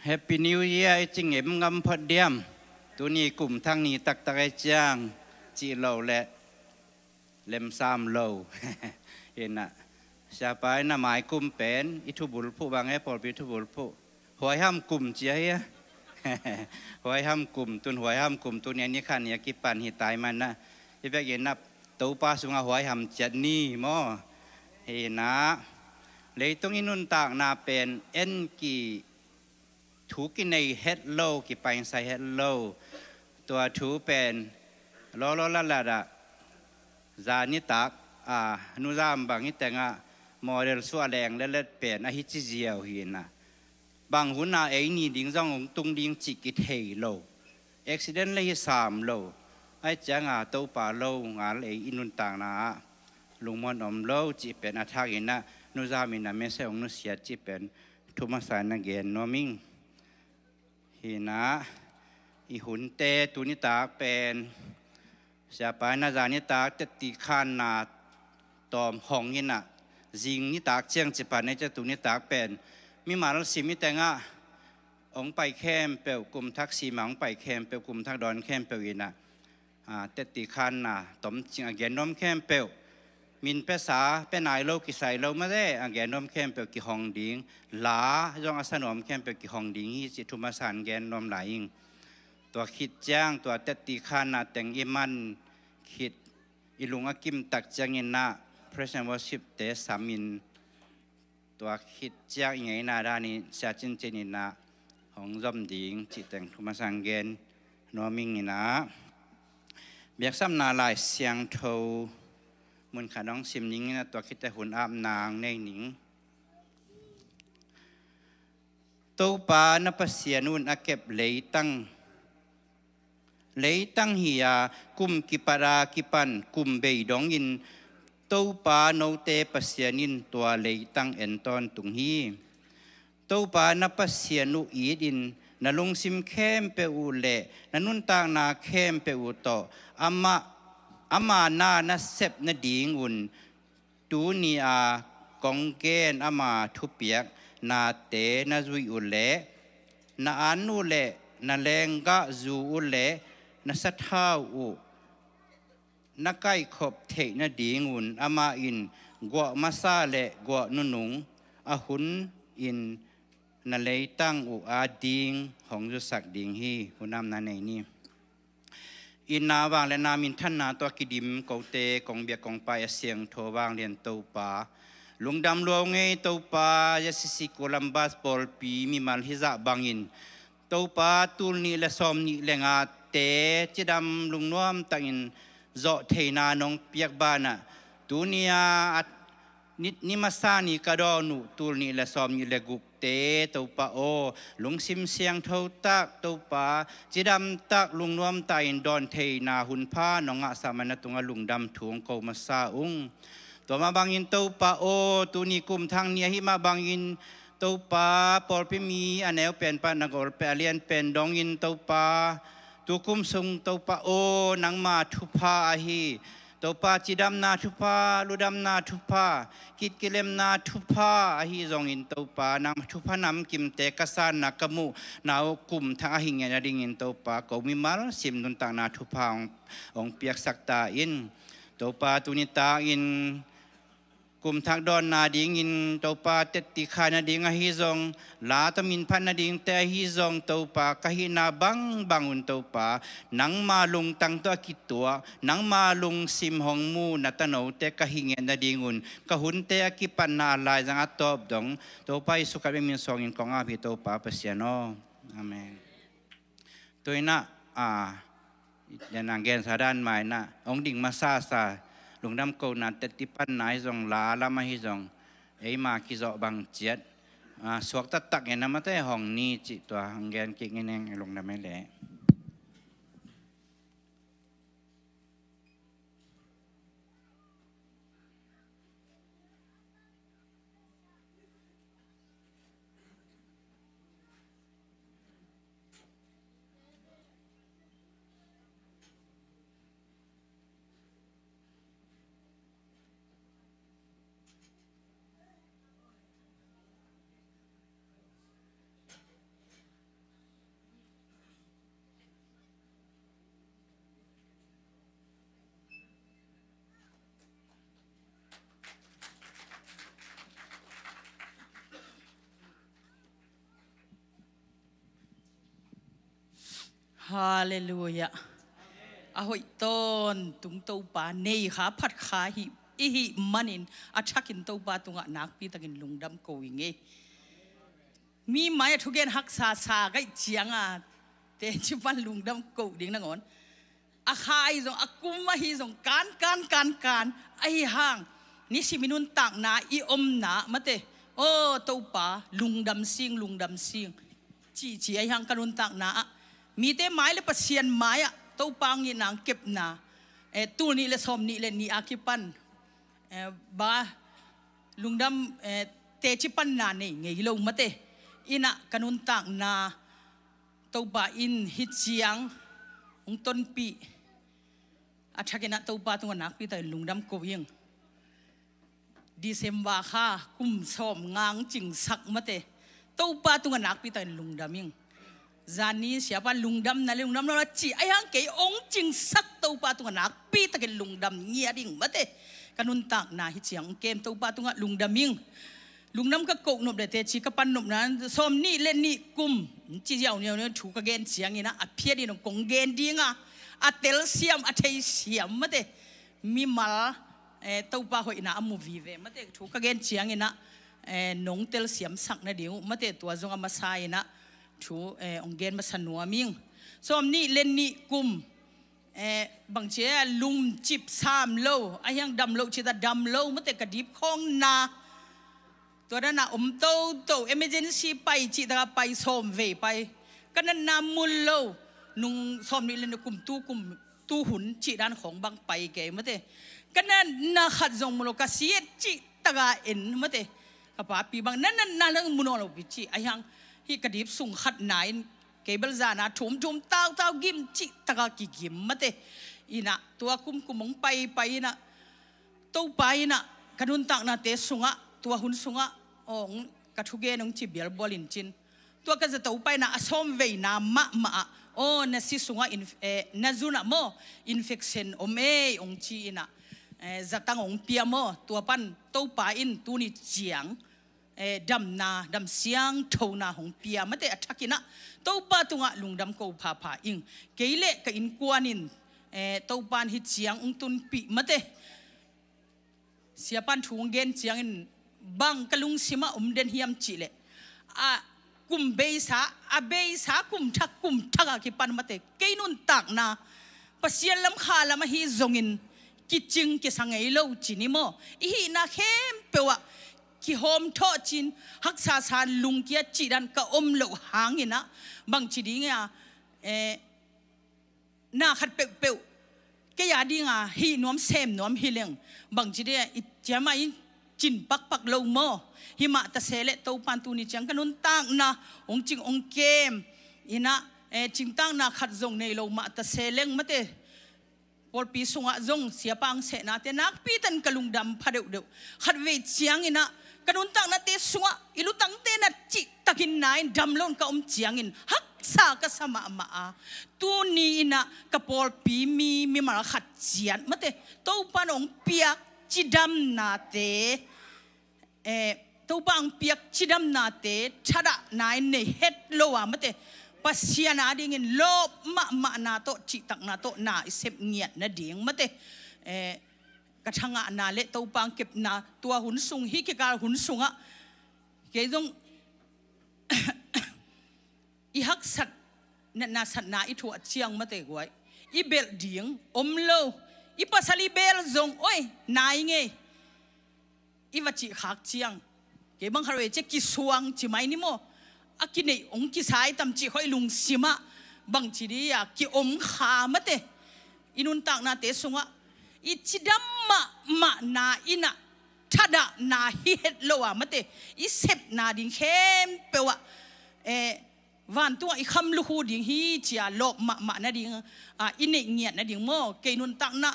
Happy New Year จริงเอ็มงำพอดเดียมตัวนี้กลุ่มทางนี้ตักตะไคจ้างจีโลและเล่มซ้ำโลเห็นนะชาไปน่ะหมายกลุ่มเป็นอิทุบุลผู้บางแอปพอลอิทุบุลผู้หวยห้ามกลุ่มเจียหวยห้ามกลุ่มตุนหวยห้ามกลุ่มตัวนี้นี่ขันยากิปันหิตายมันนะที่แบกเห็นนะตัวป้าสุงหวยห้ามจัดนี่มั้งเห็นนะเลยตรงนี้นุ่นต่างนาเป็นเอ็นกีถูกินในเฮดโลกี่ไปใส่เฮดโลตัวถูเป็นล้อละละดะจานิตักนุรามบางนิแต่งโมเดลส่วนแรงและเล็ดเป็นอหิจิเจียวหินนะบางหุ่นน่ะนี่ดิ้งจังองตุงดิ้งจิกิเทโลอุบิเหตุเลย3 โลไอ้จังตัวป่าโลงาเลยอินุนต่างนะลุงมอนอมโลจิเป็นอัฐากินนะนุรามินะไม่ใช่องนุเสียจิเป็นทุมาสายนักเรียนโนมิงหินะอีหุ่นเตตุนิตาเป็นเสียไปนาจานิตาจะตีขานนาตอมห้องยินะจิงนิตาเชียงจิปานในจะตุนิตาเป็นมีมาลสิมิแต่งองไปแคมเปิลกลุ่มทักษีมังไปแคมเปิลกลุ่มทักดอนแคมเปิลยินะจะตีขานนาตอมจิงเกนนมแคมเปิลมินภาษาเป็นนายโลกิไซโลมาได้แกนนมแคมเปิลกี่ห้องดิ้งหลาย่องอาสนอมแคมเปิลกี่ห้องดิ้งที่จิตุมาสานแกนนมหลายยิงตัวคิดจ้างตัวเตติขานนาแต่งอิมันคิดอิลุงอากิมตักจังเงินนะ Present Worship เตสามินตัวคิดจ้างยังไงนาดานี้เสียจินเจนินะของจอมดิ้งจิตแต่งทุมาสานแกนนอมิงนี่นะเบียกซ้ำนาลายเสียงโทมุนขาน้องซิมนิงนะตัวคิดแต่หุ่นอาบนางในหนิงตัวปานปัสเสียนุนอาเก็บเลยตั้งเฮียกุมกิปารากิปันกุมเบยดองยินตัวปาโนเตปัสเสียนินตัวเลยตั้งเอ็นตอนตุงฮีตัวปานปัสเสียนุอีดินนลุงซิมเข้มเปอูเล่นนุนตางนาเข้มเปอูโตอามานานะเซบนะดีงุนตูนีอากองเกนอามาทุเปียกนาเตนะจุยอุเลนาอานุเลนาเลงกะจูอุเลนะสัทธาอูนักไก่ขบเทนะดีงุนอามาอินกัวมาซาเลกัวนุนุงอาหุนอินนาเลยตั้งอูอาดิงของจุสักดิงฮีหุนามนาในนี้อินนาวางและนามินท่านนาตัวกิดิมเกาเตกองเบียกองไปเสียงโทวางเรียนเตาป่าลุงดำลวงไงเตาป่ายาสิสิโคลัมบัสปอลปีมีมัลฮิซาบังอินเตาป่าตูลนี่และซอมนี่และงาเตจิดำลุงน้อมตังอินเจาะเทนานองเปียกบานะตูนียนิมาซานีกระดอนุตูลนี่และซอมนี่และกุกเตเตาป่าโอลุงซิมเสียงเท่าตักเตาป่าจิดำตักลุงน้อมตายดอนเทนาหุนผ้านองอาสามันตุงลุงดำถ่วงเกามาซาอุงตัวมาบังอินเตาป่าโอตูนี่กุมทางเนียหิมาบังอินเตาป่าปอลพิมีอันเอวเป็นปานกอลเปเลียนเป็นดองอินเตาป่าตุกุมทรงเตาป่าโอนังมาทุพาอาฮีตัวป้าจีดำนาทุพาลูดำนาทุพากิดกิเลมนาทุพาอาฮิจงอินตัวป้านำทุพานำกิมเตกสานนักมูนาวกุมทางอาหิงยาดิ่งอินตัวป้าก็มีมาลสิมนุนต่างนาทุพาองเปียกสักตาอินตัวป้าตุนิตาอินกุมทางดอนนาดิ่งอินตัวป้าเตติขานาดิ่งอาฮิจงลาตมินพันนาดิ่งเตอาฮิจงตัวป้าก็หินาบังอุนตัวป้านังมาลงตั้งตัวกิตัวนังมาลงซิมหงมูนัตโนเตก็หิงเงนาดิ่งอุนก็หุนเตอกิปันนาลายจังอัตตอบดงตัวป้าสุขเป็นมินสองอินของอาภิตัวป้าเปเสียโนอาเมนตัวน่ะยันนางแกนสาดานหมายน่ะองดิ่งมาซาลุงดำโกนันเตติปันนายจงลาลามาฮิจงมาคิจบังเจียดสวกตักเงินนำมาแต่ห้องนี้จิตัวหังแกนกิเงินลุงดำไม่แหละ ฮาเลลูยาอาหอยต้นตุงตัวปาเนยขาพัดขาหิอีหิมันินอาชักินตัวปาตุงะนักปีตะกินลุงดำโกยเงมีไม้ทุกเกนหักซาซาไกเจียงอ่ะเตจิบันลุงดำโกดิ่งนังอนอาคายส่งอากุมมาฮีส่งการไอห่างนี่สิมินุนตักนาอีอมนามาเตโอ้ตัวปาลุงดำซิงจีไอห่างกันนุนตักนามีเตไม้เลยปัสเซียนไม้อะตัวปางยีนางเก็บนาตู้นี้เลยสมนี่เลยนี่อาคิปันบาลุงดำเตจิปันนาเนี่ยไงลงมาเตอินะกันนุนตักนาตัวปาอินฮิตเสียงองต้นปีอาชักนะตัวปาตัวนักปีแต่ลุงดำโกยิงดีเซมบาค่ะกุมสมงางจิงสักมาเตตัวปาตัวนักปีแต่ลุงดำยิงจานี้เสียบ้านลุงดำนั่นลุงดำเราจีไอ้ยังเกี่ยองจิงสักตัวปาตัวนักปีแต่ลุงดำเงียดิ่งมาเตกันนุนตักนาฮิตเสียงเกมตัวปาตัวลุงดำยิงลุงน้ำก็โกกนบเดเตชิกปันนบนั้นส้มนี่เล่นนี่กุมจีเจ้าเนี่ยถูกกระเกนเสียงนี่นะเพียดีนกงเกนดิ้งอ่ะเตลเซียมเทเซียมมาเตมีมาตัวปาหอยนะมูวีเวมาเตถูกกระเกนเสียงนี่นะนงเตลเซียมสักนะเดียวมาเตตัวจงอามาใส่นะถูองเกนมาสนัวมิงส้มนี่เล่นนี่กุมบางเจ้าลุงจิบสามโลไอ้ยังดำโลชิดาดำโลมาเตกระดิบคองนาตัวนั้นนะโตemergency ไปจิตาไปส่งเวไปกันนั้นนามุลโลนุ่งส่งนี่เลยกุมตู้หุ่นจิด้านของบางไปแกมาเตกันนั้นนาขัดจงมุลกเสียจิตาเอ็นมาเตกับป้าปีบางนั้นนาเรื่องมุนอลบิจิไอ้ยังที่กระดิบส่งขัดไหนเกเบลซานะทุ่มเต้ากิมจิตากิมมาเตอีน่ะตัวกุมมงไปน่ะตู้ไปน่ะกันนุนตักน่ะเตสุงะตัวหุ่นสุงะองกระทุเกนองจีเบียร์บอลินจินตัวก็จะตัวไปนะสมเวนะมะโอ้น่ะสิสุงะน่ะจูน่ะโมอินเฟคชันององจีน่ะจะตั้งองเปียโมตัวปันตัวไปอินตัวนี้เจียงดำเสียงโทนาของเปียไม่ได้อัฐกินะตัวป้าตัวลุงดำกูพาอิงเกลี่ยกับอินกวานินตัวปันฮิตเสียงองตุนปีไม่ได้เสียปันถุงเกนเสียงอินบางกลุงสิมาเดนเฮียมจิเลกุมเบสากุมทักกิปันมาเตเกนุนตักนาปัสยาลำคาลำฮีจงอินกิจิงกิสังเอโลจินิโมอีฮีนาเข้มเปวะกิโฮมทอจินฮักษาสารลุงเกียจิดันกะโลหางอินะบางจิดิงนาขัดเปวแกยาดิงฮีนวมเซมนวมฮิเลงบางจิดิอิจามาอินจินปักโลโมหิมะตะเสเลตัวปันตูนิจังกันนุนตังนะองจิงองเกมอินะจิงตังนะขัดจงในโลมะตะเสเลงมาเตพอปีสงะจงเสียปังเสนาเตนักปีตันกลุงดำพะเดวขัดเวเจียงอินะกันนุนตังนะเตสงะอิลุตังเตนะจิตะกินนายดำลนกะเจียงอินฮักซากะสมาตูนีอินะกะพอปีมีมาขัดเจียนมาเตตัวปันองเปียกจิดำนาเตตัวบางเปียกจิดำนาเตชะดะนายเนเฮ็ดโลวะมะเตปัสยานาดิ่งโลมะนาโตจิตักนาโตนาเสพเงียดนะดิ่งมะเตกระชังนาเลตัวบางเก็บนาตัวหุ่นสูงฮิกการหุ่นสูงอ่ะเกยงอีฮักสัตนาสัตนาอีถั่วเชียงมะเตกไว้อีเบลดิ่งโลอีปัสลีเบลจงโอ้ยนายไงอีวัจิขากเชียงเก็บบังคาร์เวเจกิสวงจิไม่นิโมอากินในองค์กิสายตำจิค่อยลุงสิมะบังจิดีอะกิอมขามะเตอินุนตักนาเตสงะอิจิดัมมะนาอินะทัดะนาฮิเฮตโลวะมะเตอิเซปนาดิงเข้มเปวะวันตัวอีคำลูกดิ่งฮีจีอาโลมะนาดิ่งอินเงียนาดิ่งโมเกนุนตักนา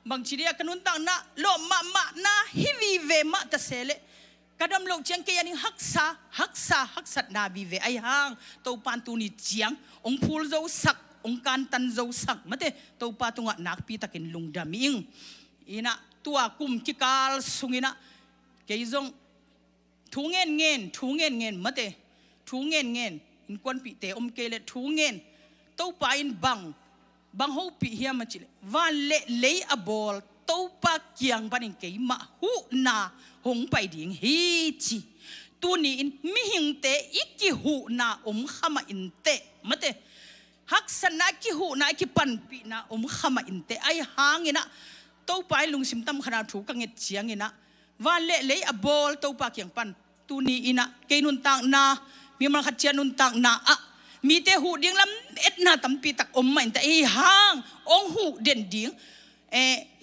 บางทีเดียกนุนตักนาโลมะนาฮิวีเวมะตะเสเลกระดมโลกเจียงเกียนิฮักษานาวีเวไอห่างตัวปันตูนิเจียงองพูลโจสักองการตันโจสักมาเตตัวปาตุงะนักปีตะกินลุงดามิงอินะตัวกุมกิกาลสุงินะเกยจงทูเงินมาเตทูเงินอินควันปีเตอมเกเลทูเงิน tàu pa in bang hô pi hiam chi van le abol tàu pa kiang panin ke ma hu na hong pai ding hi chi tu ni in mi hing te iki hu na khama in te mate hak sana ki hu na ki pan pi na khama in te ai hangina tàu pa lung sim tam khana thu ka nget chiang ina van le abol tàu pa kiang pan tu ni ina ke nun tang na mi man khat chian nun tang na a mi te hu ding lam et na tam pi tak mai ta ai hang ong hu den ding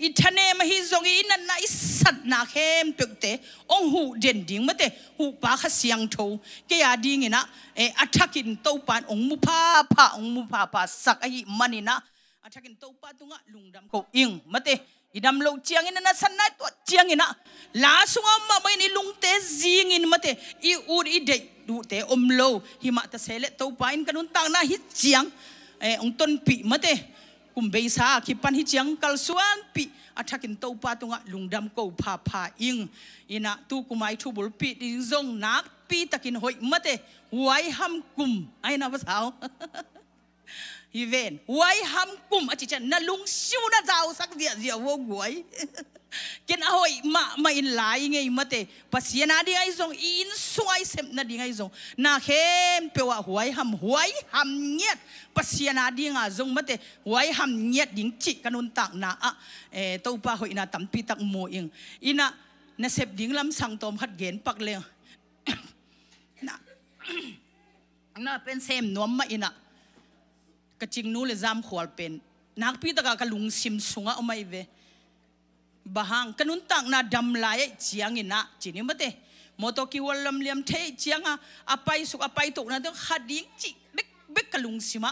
i thane ma hi zong i na na isat na khem pekte ong hu den ding mate hu pa kha siang tho ke ya ding ina athakin to pan ong mu pha sak ai manina athakin to pa tunga lungdam ko ing mate idam lo chiang ina na sanna to chiang ina la sunga ma mai ni lungte zing in mate I ur I de du te lo hi ma ta sele to pa in kanun tang na hi chiang ong ton pi mate kum be sa ki pan hi chiang kal suan pi athakin to pa tunga lungdam ko pha ing ina tu kumai thu bul pi ding zong nak pi takin hoi mate wai ham kum ai na ba sao hi ven wai ham kum achi chan na lung siu na zau sak dia wo guai ken a hoi ma in lai ngei mate pasiana ding ai zong in suai sem na ding ai zong na khem pewa huai ham nyet pasiana ding a zong mate huai ham nyet ding chi kanun tak na a to pa hoi na tam pi tak mo ing ina na sep ding lam sang tom khat gen pak leng na pen sem nom ma ina ka ching nu le zam khwal pen nak pi taka ka lung sim sunga omai ve bahang kanun tak na dam lai chiang ina chini mate moto ki walam liam the chianga apai suk apai tok na dong khading chi bek kalung sima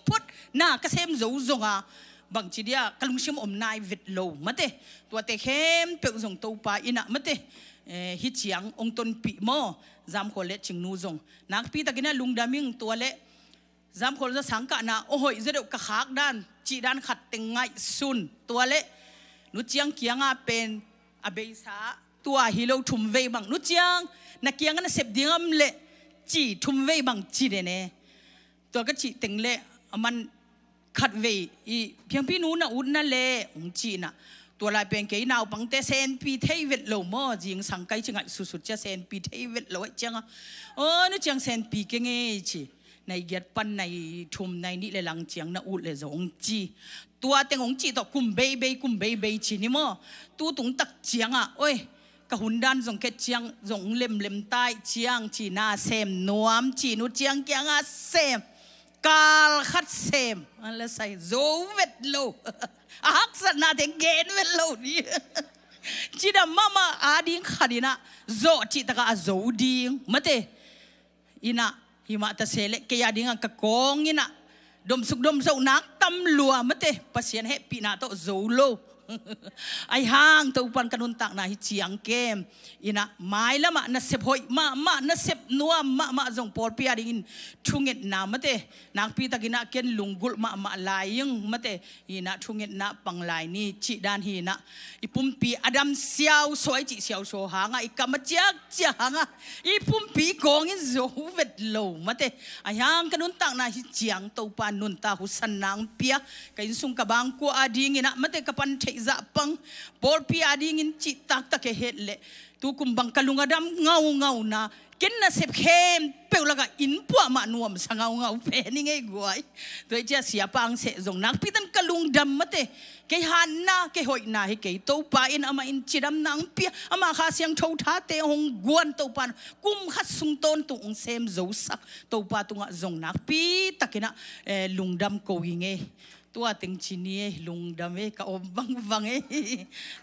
put na ka sem zo zonga bang chi dia kalung sim nai vet lo mate to te khem pe zong to pa ina mate hi chiang ong ton pi mo zam khole ching nu zong nak pi takina lung daming to le zam khol za sangka na ohoi zedeu ka khak dan chi dan khat tengai sun to le nu chiang kianga pen abeisa tua hilo thum ve bang nu chiang na kiang na sep dingam le chi thum ve bang chi de ne to ka chi teng le aman khat ve I phiang pi nu na un na le ong chi naตัวลายเป็นเกยนาวปังเตเซนปีเทเวทโลมอจิงสังไกจิงไงสุดๆจะเซนปีเทเวทโลไอจังนึกจังเซนปีเกงเอจีในยัดปันในทุ่มในนี่เลยหลังเจียงนะอุดเลยองจีตัวเต็งองจีต่อกุมเบย์จีนี่มั้งตัวตุงตักเจียงโอ้ยกะหุ่นดันส่งแค่เจียงส่งเล็มใต้เจียงจีน่าเซมนวมจีนุเจียงเกียงเซมกาลขัดเซมอะไรใส่โซเวทโลฮักษณะเด็กเกนเวทโลนี่จีดามาอาดิงขัดินะโซจีตะกะโซดิงมาเตอินะหิมะตะเสเลกยาดิงกะกองอินะดมสุกดมโซนักตำลัวมาเตปัสยันเฮปีนาโตโซโลไอห้างตัวปันกนุนตักนาฮิจียงเกมอินะไม้ละมานาเสพหอยมานาเสพนัวมาจงปอลปีอาดินทุ่งเงินน้ำมาเตนางปีตะกินะเกนลุงกุลมาลายยังมาเตอินะทุ่งเงินน้ำปังลายนี่จีดานฮีนะอีปุ่มปีอดัมเสียวสวยจีเสียวโซหางอีกำมาจักจังอีปุ่มปีกองอินโซเวดโลมาเตไอห้างกนุนตักนาฮิจียงตัวปันนุนตาหุสันนางเปียกันสุงกบางกัวอาดิงินะมาเตกับปันเทจะปังปอลปีอาดิงินจิตักตะเกเหเลtu kumbang kalungadam ngau na ken na sep khem peulaga in pua ma nuam sangau pe ni ngai guai to ja siapa ang se zong nak pitan kalungdam mate ke hanna ke hoi na he ke to pa in ama in chidam nang pia ama kha siang tho tha te hong guan to pan kum khat sung ton tu ong sem zo sak to pa tunga zong nak pi takina lungdam ko ngeตัวติงชินีลุงดำเมกะอบบัง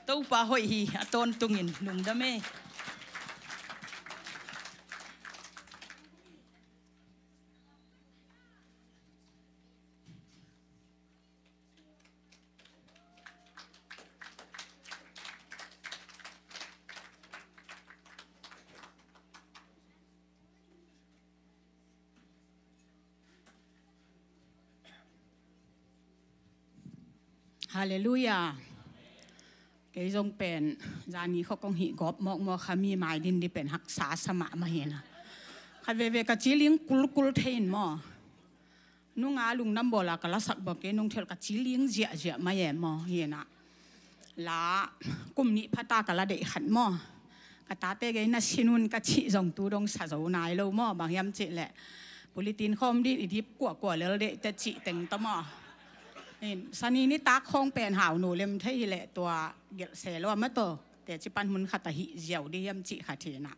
ตัวป่าหอยฮีต้นตุงินลุงดำเม ฮาเลลูยาเกยจงเป็นจานี้เขากงหิกอบมอกขามีหมายดินที่เป็นหักษาสมะมาเห็นคัดเวกจีลิงกุลเทนมอ นุ่งอาลุงน้ำบ่ละกะละสักบ่เกนุ่งเทลกะจีเลี้ยงเจียเจียมาแย่มอเฮียนะละกุมนี้พัตตากะละเดขันมอกะตาเตเกน่ะชินุนกะชิจงตูดงสะโจนายโลมอบางยามเจแหละปุลิตินคอมดินอิทิปกัวเลเดจะจิเต็งตะมอนี่สนีนี่ตาคงเป็นหาวหนูเล่มไทยแหละตัวเกลเสลว่ามาโตแต่จิปันมุนขัตหิเจียวดิยามจิขัดเทนะ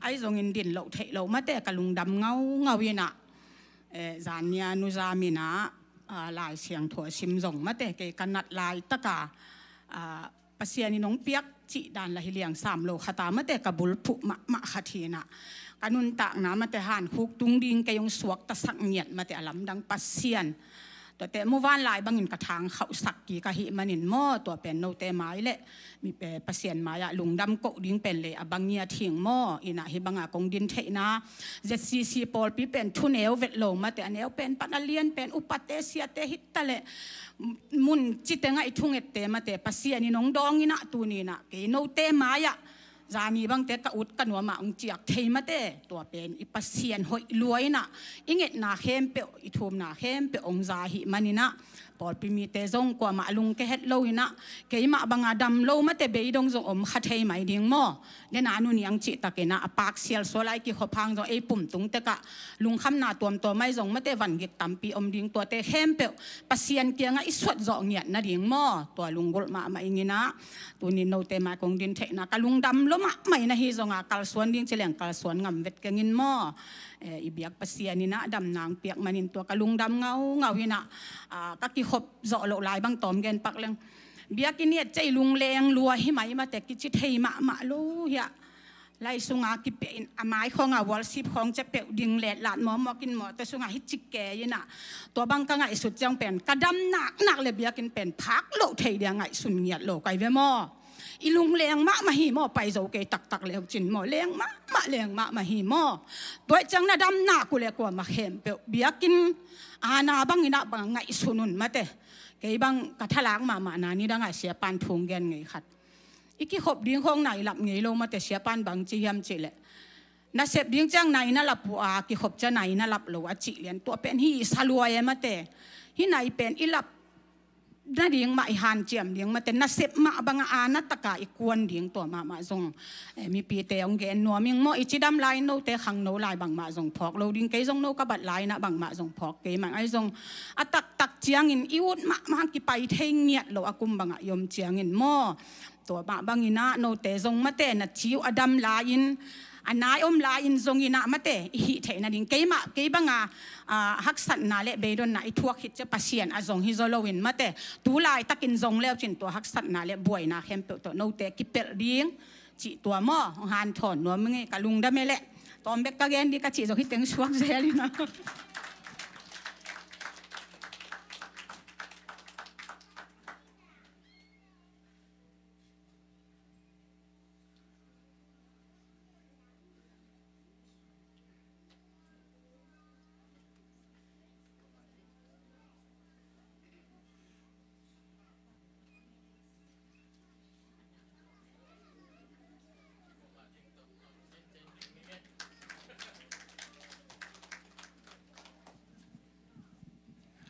ไอ้จงอินดินเหลาเทเหลามาแต่กะลุงดำเงาวินะจานเนียนุจามินะลายเสียงถั่วชิมจงมาแต่เกกันนัดลายตะกาปัสยานิน้องเปียกจิดานละฮิเลียง3 โลขตามาแต่กะบุลผุมะขัดเทนะกันุนตากนะมาแต่หันคุกตุงดิงกยงสวกตะสักเนียดมาแต่ลำดังปัสเซียนแต่เมื่อวานลายบางอินกระถางเขาสักกี่กะหิมันอินหม้อตัวเป็นโนเตไม้เละมีเปปัสเซียนไม้อะลุงดำกดิงเป็นเลยบางเนียทิ้งหม้ออินะฮิบังอากงดินเทนะเจ็ดซีปอลปีเป็นทุนเอวเวทโลมาแต่อันเอวเป็นปันเลียนเป็นอุปเตเซียเตหิตตะเละมุนจิตงไอทุ่งเอตเตมาแต่ปัสเซียนนี่น้องดองอินะตัวนี้นะเกโนเตไม้อะจานีบางแต่กะอุดกันว่ามาองเจียกเทมาเตตัวเป็นอิปัสเซียนหอยรวยนะอิงเอ็ดนาเข้มเปออิทุมนาเข้มเปองจาหิมันนี่นะปอดปีมีเตจงกว่ามาลุงแกเฮ็ดโลยนะเกยมาบังอาดำโลมาเตเบยดงจงขัดเทไม่ดิ้งหม้อเดนานุนยังจิตะเกนะปากเสียลโซไลกิขพังจงไอปุ่มตุงเตกะลุงคำนาตัวไม่จงมาเตวันกิกตัมปีดิ้งตัวเตเข้มเปอปัสเซียนเกียงไอสวดจงเงียนะดิ้งหม้อตัวลุงกลมาอิงนะตัวนี้โนเตมากงดินเทนะกะลุงดำโลมาไม่นะฮิจงกัลสวนดิ้งเฉลียงกัลสวนงำเวทเกงินหม้ออีเบียกปัสเซียนี่นะดำนางเปียกมันินตัวกะลุงดำเงาหินะกะกิขบเจาะโลลายบางตอมเกนปักเลี้ยงเบียกินเนี่ยใจลุงแรงรัวให้ไหมมาแต่กิจิตให้มาลูเฮียไล่สุงากิเป็นอไม้ของวอลซิบของจะเปะดิ่งแหลดหลานหมอกินหมอแต่สุงาฮิจิกแกยินะตัวบางก็ไงสุดจังเป็นกระดำหนักเลยเบียกินเป็นพักโลเทียงไงสุนเงียดโลไกเวมออีลุงแรงมาหิมอไปโจเกตักแล้วจินหมอแรงแรงมาหิมอตัวจังน่ะดำหนักกูเลยกว่ามาเข็มเปะเบียกินอาณาบังอินะบังไงสุนุนมาเตเกยบังกะทะล้างมานานี่ดังไงเสียปานทุงเกนไงขัดอีกขบดิ้งห้องไหนหลับไงลงมาแต่เสียปานบังจียมจีเลยน่าเสพดิ้งจังไหนน่าหลับหัวกิขบจะไหนน่าหลับหรือว่าจีเลียนตัวเป็นฮีสลวยมาแต่ที่ไหนเป็นอีหลับน่าดิ้งมาอีหันเจียมดิ้งมาแต่น่าเสพมาบังอาณาตะกาอีกวนดิ้งตัวมาทรงมีปีเตองเกนนัวมิงโมอีจีดำลายโนเตขังโนลายบังมาทรงพอกเราดิ้งเกยทรงโนกบัดลายนะบังมาทรงพอกเกยมันไอทรงอัตักเจียงอินอีวุดมากิไปเทงเงียดเราอากุมบังยมเจียงอินโมตัวบังอินะโนเตทรงมาเตนัดชิวอดัมลายินอันนายลายินทรงอินะมาเตหิเทนัดิงเกยบังฮักสันนาเลเบดอนนาอิทัวขิดจะปัสเซียนอาจงฮิโซโลวินมาเตตูลายตักินทรงแล้วจินตัวฮักสันนาเลบวยนาเข้มเปตัวโนเตกิเปลดิ้งจิตัวหม้อหันถอนนัวมึงไงกะลุงได้ไหมแหละตอนเบกกะเกนดีกะจิจงฮิตเต็งช่วงเซลินะ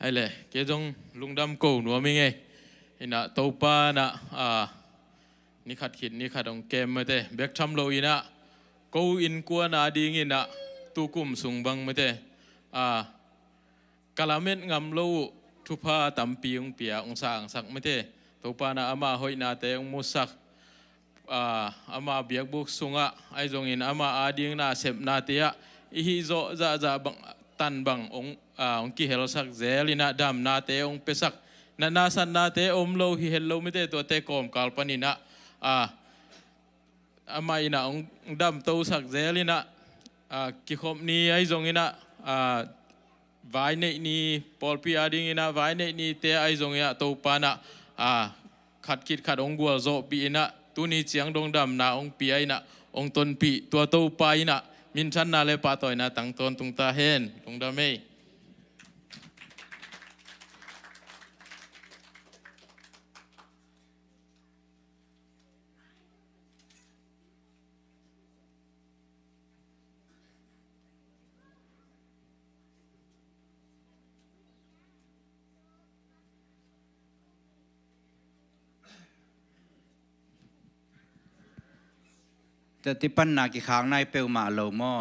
ไอ้เลยเกจงลุงดำกูหนัวมิงไงเห็นนะตัวป้านะนี่ขัดขิดนี่ขัดองเกมมาเตะเบกทำโลอีนะกูอินกัวนาดีงินะตูกุมสุงบังมาเตะกะละเม็ดงำโลทุพาตัมปีองเปียองสางสักมาเตะตัวป้านะอามาหอยนาเตองมุสักอามาเบียกบุกสุงะไอ้จงอินอามาอาดีงนาเสพนาเตียอีฮิโซจะบังตันบังองki hel sak zelina dam na te ong pesak na san na te lo hi hello mi te to te kom kalpanina amai na ong dam to sak zelina ki khom ni ai zongina vai nei ni polpi ading ina vai nei ni te ai zongya to pana khat kit khat ong gua zo pi ina tu ni chiang dong dam na ong pi ai na ong ton pi to pa ina min chan na le pa toy na tang ton tung ta hen tung da mei แต่ที่ปัญหากี่ครั้งในเปลวมาโลมอ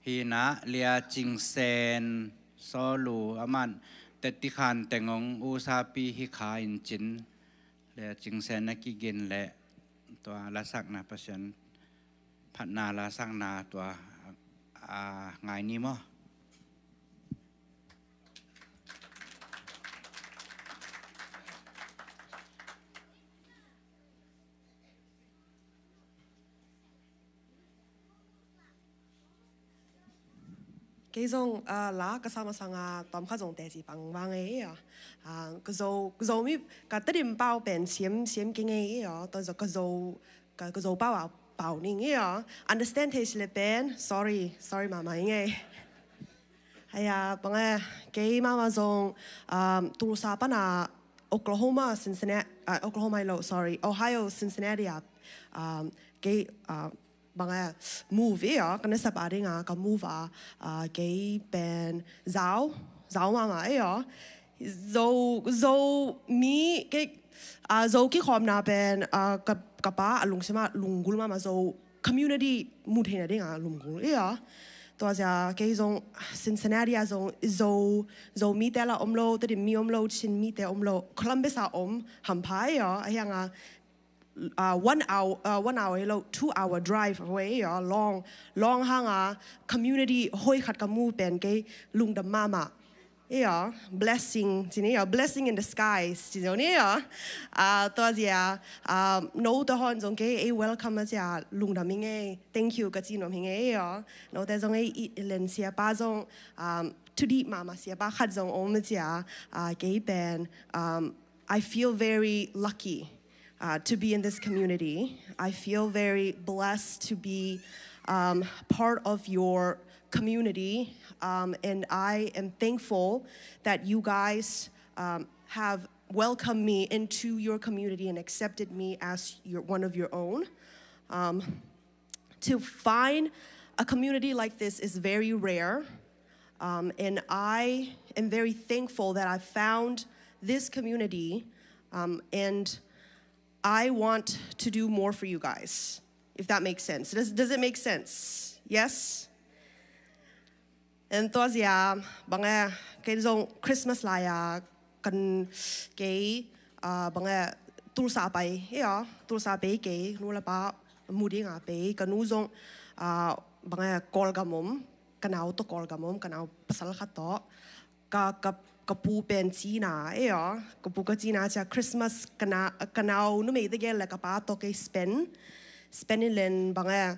ฮีนะเลียจิงเซนโซลูอามันแต่ที่ขันแต่งงอุซาปีฮิขาอินจินเลียจิงเซนนักกิเกนและตัวละสักนาเปอร์เซ็นต์พัฒนาละสักนาตัวไงนี้มั้งcái dòng lá cái sao mà sang tóm khá dòng tệ gì bằng vàng ấy cái dầu mi cái tất điểm bao bền xiêm cái ấy tôi giờ cái dầu bảo nín ấy understand thế là bền sorry mà nghe hay bằng cái mà dòng Tulsa pana Oklahoma Cincinnati Ohio Cincinnati cái bằng move cái sắp ở đây cái move cái bên giáo mà ấy dầu mi cái dầu cái hôm nào bên cái ba lùng xem lùng gul mà dầu community move thế này đấy lùng gul ấyตัวจะแค่ส่ง Cincinnati ส่งมีแต่ละloแต่ดิมีloชินมีแต่lo Columbus หัมพายไอ้ยัง1 hour แล้ว 2 hour drive away long ห่างcommunity ห้อยขัดกับมูเป็นแค่ลุงดำมาblessing จริงblessing in the skies จริงตัวจะโน้ตหอนจงแค่ welcome มาจะลุงดำยังไง thank you กับจีนยังไงโน้ตจงไอ้เล่นเสียป้าจงทุดีมาเสียป้าขัดจงมาจะแค่เป็น I feel very lucky to be in this community. I feel very blessed to be part of your community, and I am thankful that you guys have welcomed me into your community and accepted me as one of your own. To find a community like this is very rare, and I am very thankful that I found this community, and I want to do more for you guys, if that makes sense. Does it make sense? Yes? And toa zia banga cái dòng Christmas lại cần cái banga Tulsa bay, Tulsa bay cái nu là ba mudi ngà bay cái nu dòng banga call gamom, cái nào to call gamom, cái nào pasal khát to, cái kapu pen China kapu ka China cha Christmas kanao no me de la kapato ke spend len banga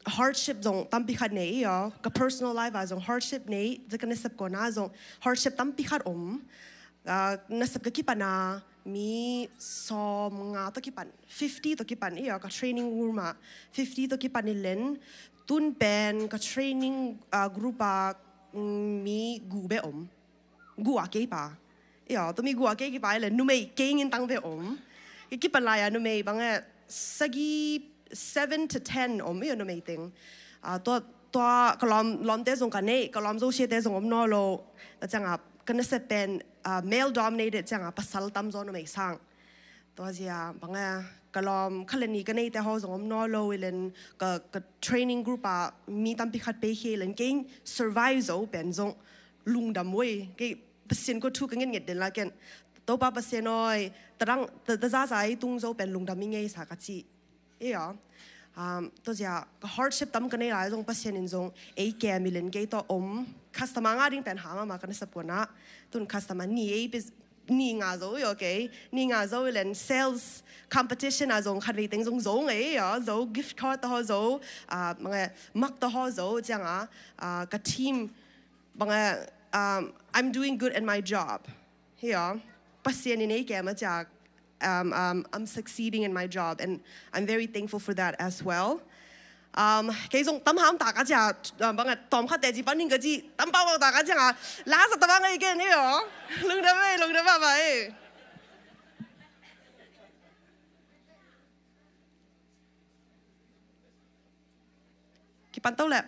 hardship zong tampi khat nei ka personal life a zong hardship nei de kan sab ko na zong hardship tampi khat na sab ka kipana mi som nga to kipan 50 to kipan ka training room 50 to kipan len tun pen ka training group mi gu be gua cái ba, tôi mi gua cái ba là nu mày cái nghìn tăng về cái phần lại nu mày bằng sagi 7 to 10 nu mày tiếng, tôi cái làm thế giống cái này, cái làm giống thế giống nó lo, là chẳng cái này sẽเป็นmale dominated chẳng pasal tam zone nu mày sang, tôi giờ bằng cái làm cái này cái nàyแต่họ giống nó lo lên cái training group mi tam bị khát bị khi lên cái survive rồiเป็นgiống lung đam way cái pasien ko thu ka ngin ngit den la ken to pa pasien oi tarang ta za sai tung zo pen lung dam nge sa ka chi to ja hardship tam ka nei la jong pasien in jong e ke milen ke to customer nga ding pen ha ma kan sap ko na tun customer ni nga zo okay ni nga zo len sales competition a jong khat ting jong zo zo gift card to ho zo mga mak to ho zo chang ka team banga I'm doing good at my job. Pasien in ekema jak I'm succeeding in my job, and I'm very thankful for that as well. Cái dòng tấm ham ta cả cha bằng tóm khát để gì bán cái gì tấm bao ta cả cha lá sao ta bán cái kia nữa lưng đâm vào vậy cái pan tàu lẹ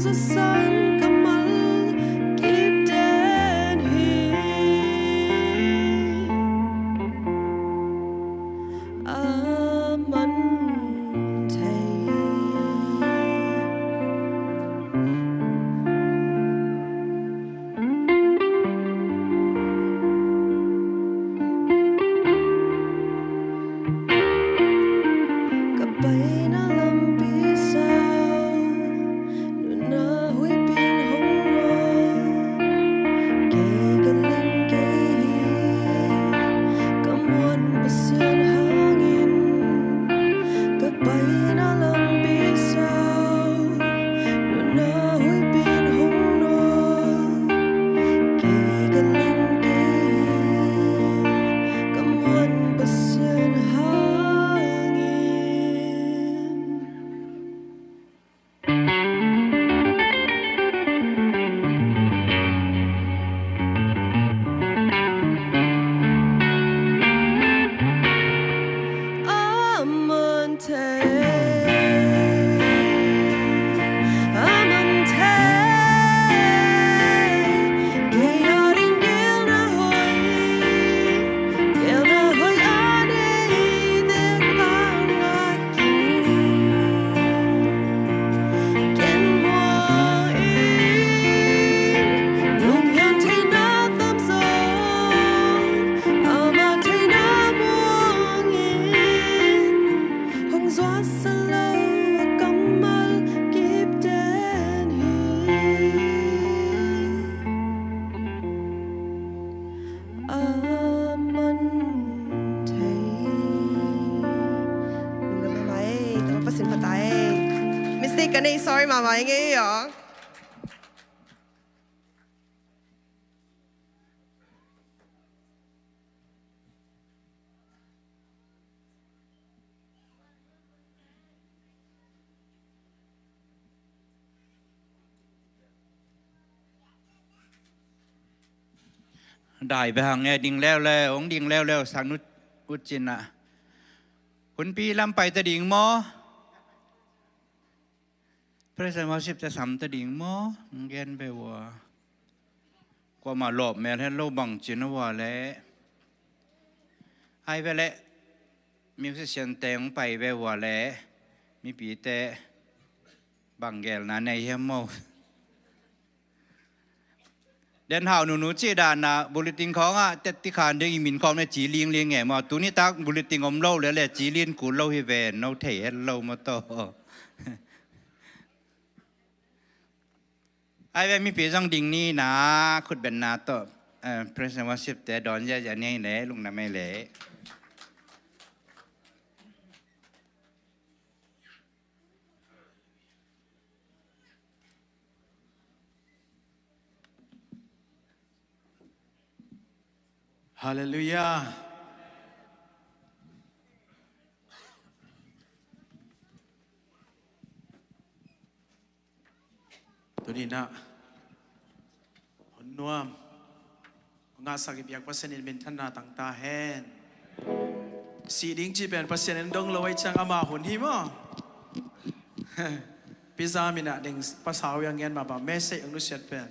the sun kamal keep den hi aman thei sorry mama nghe hảได้ไปหางดิ่งแล้วองดิ่งแล้วสังนุอุจินอ่ะคุณปีลำไปตะดิ่งมอพระสมสิบจะสำตะดิ่งมอเงินไปวัวก็มาหลบแม่ให้โลบังจินวัวแล้วไอ้ไปแล้วมิวสิเชียนเตงไปวัวแล้วมีปีแต่บังแกลนั้นในเฮียมอเดินห่าวหนูจีดานนะบุรุษติงของอ่ะเต็ดที่ขานเดียงมินของในจีเลียงแง่มาตัวนี้ตักบุรุษติงอมเล่าแล้วแหละจีเลียนกูเล่าให้แวนเอาเทเล่ามาต่อไอ้แวนมีปีจังดิ่งนี่นะขุดเป็นนาต่อพระสมสิบแต่ดอนยาจะเนี่ยแหละลุงน่ะไม่แหละฮาเลลูยาตัวนี้นะหนวมงาสักอยากพัฒนินเป็นท่านนาต่างตาแหนสีดิ้งจีเป็นพัฒนินดงลอยจังอามาหุ่นหิมะพิซามินะดิ้งภาษาอย่างเงี้ยมาบ่แม่เสกอนุเสธเป็น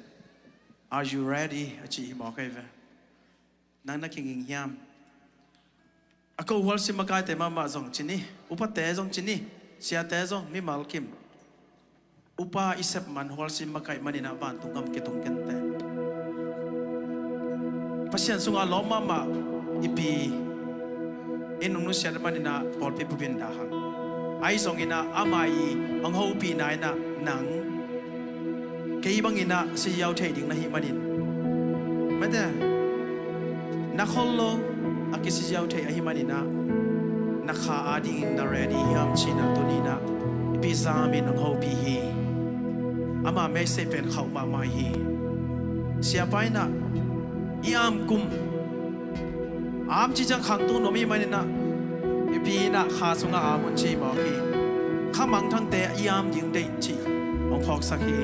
Are you ready อาจีหิมะใครเว้นั่งนักขิงยามอากูหัวสิมากายแต่มาจงจินี่อุปเตจงจินี่เสียเตจงมีมัลคิมอุปอิเซปมันหัวสิมากายมันนาบานตุงกำเกตุงกันแต่พัศยันสุงอาล้อมมาอีปีเอ็นนุเสียนมันนาบอลปีบุบินดาหังไอซงอินาอามาอีอังหูปีนายนาหนังเกี่ยบังอินาสิยาวเทดิ่งนาฮิมันอินไม่ได้นักฮอลโลอากิสิเจ้าเทอหิมานินะนักข้าอาดิงนาเรดียามชินาตุนีนะพิซามินองฮูพีฮีอามาไม่เสเป็นเขามาไม่ฮีเสียไปนะยามกุมอามจิจังขังตุนมีมันนะพีนะข้าสงอามุนชีบอกฮีข้ามังทั้งแต่ยามยิงได้จีองพอกสักฮี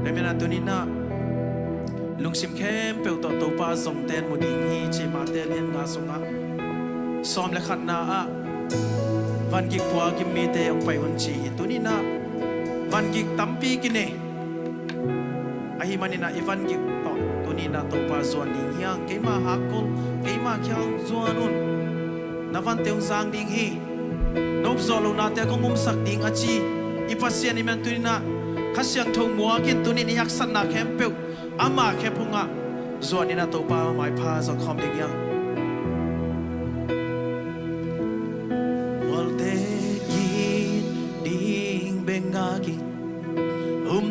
และเมื่อตุนีนะลุงสิมเข้มเปิลต่อตัวป้าส่งเต้นมุดิงฮีจีมาเตเลียนงาสงะซ้อมและขัดนาวันกิกพัวกิมมีเตองไปวันจีตัวนี้นะ วันกิกตั้มปีกินเน่ไอฮิมันน่ะอีวันกิกต่อตัวนี้น่ะตัวปาส่วนดิ่งเฮียงเกมาฮักกลเกมาเขียงส่วนนุ่นนับวันเตียงสางดิ่งฮีนบโซลูนาแต่ก็มุมสักดิ่งอาชีอีปัสเซียนี่มันตัวนี้น่ะข้าเสียงทงมัวกินตัวนี้นี่ยักษ์สันนักแคมเปิลอามาแคพุงอ่ะส่วนนี้น่ะตัวปาไม่พาสักคำดิ่งยังวัลเตกินดิ่งเบงอากิ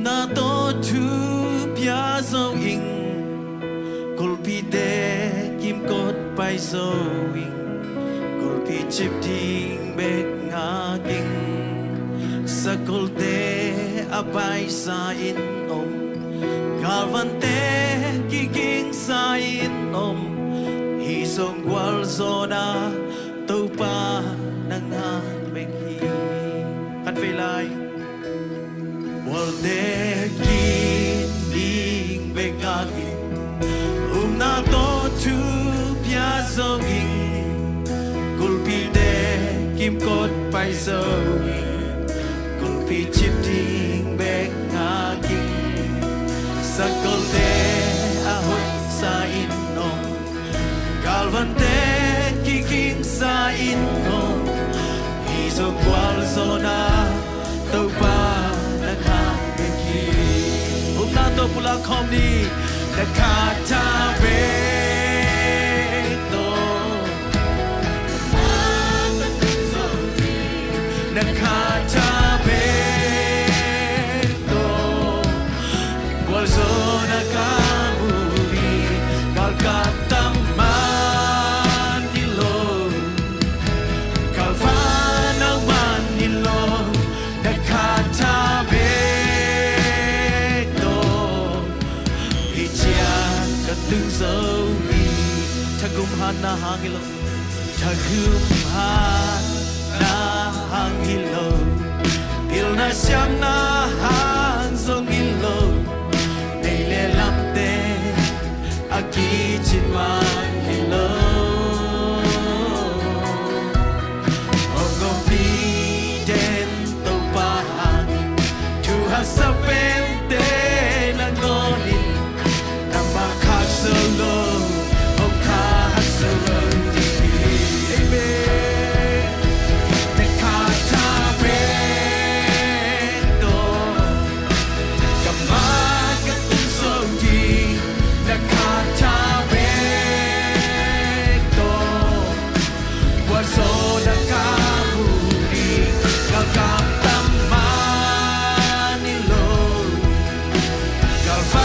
นาโตทูพิอาโซอิงกลปีเดกิมกดไปโซอิงกลปีจิบดิงเบกงากิงสกลเดอไปสาอินอมกาวันเตกิกิงสาอินอมฮิซงวาลโซนาตูปานังหาเบกฮีกันเวลาWaldekin ding begagin na to tu piazogin Kulpi de kim kot pai zogin Kulpi chip ding begagin Sakol de ahoy sa inom Galvan de kiking sa inom Isog wal zona tau pa Nato pula komni nakata beto nakata beto walzo nakamuri kalkatam manilo kalfana manilo nakata từng dấu đi ta cùng hát na hàng hilo ta cùng hát na hàng hilo il na siam na hàng sông hilo đây lệ làm te aki chín man hilo ông đi đến tàu pa hàng tu hát sa pen te na ngonin Solo, oh God, solo, baby. The kata beto, kamaga tusoji. The kata beto, waso na kaburi, kalkam manilo, kalfa.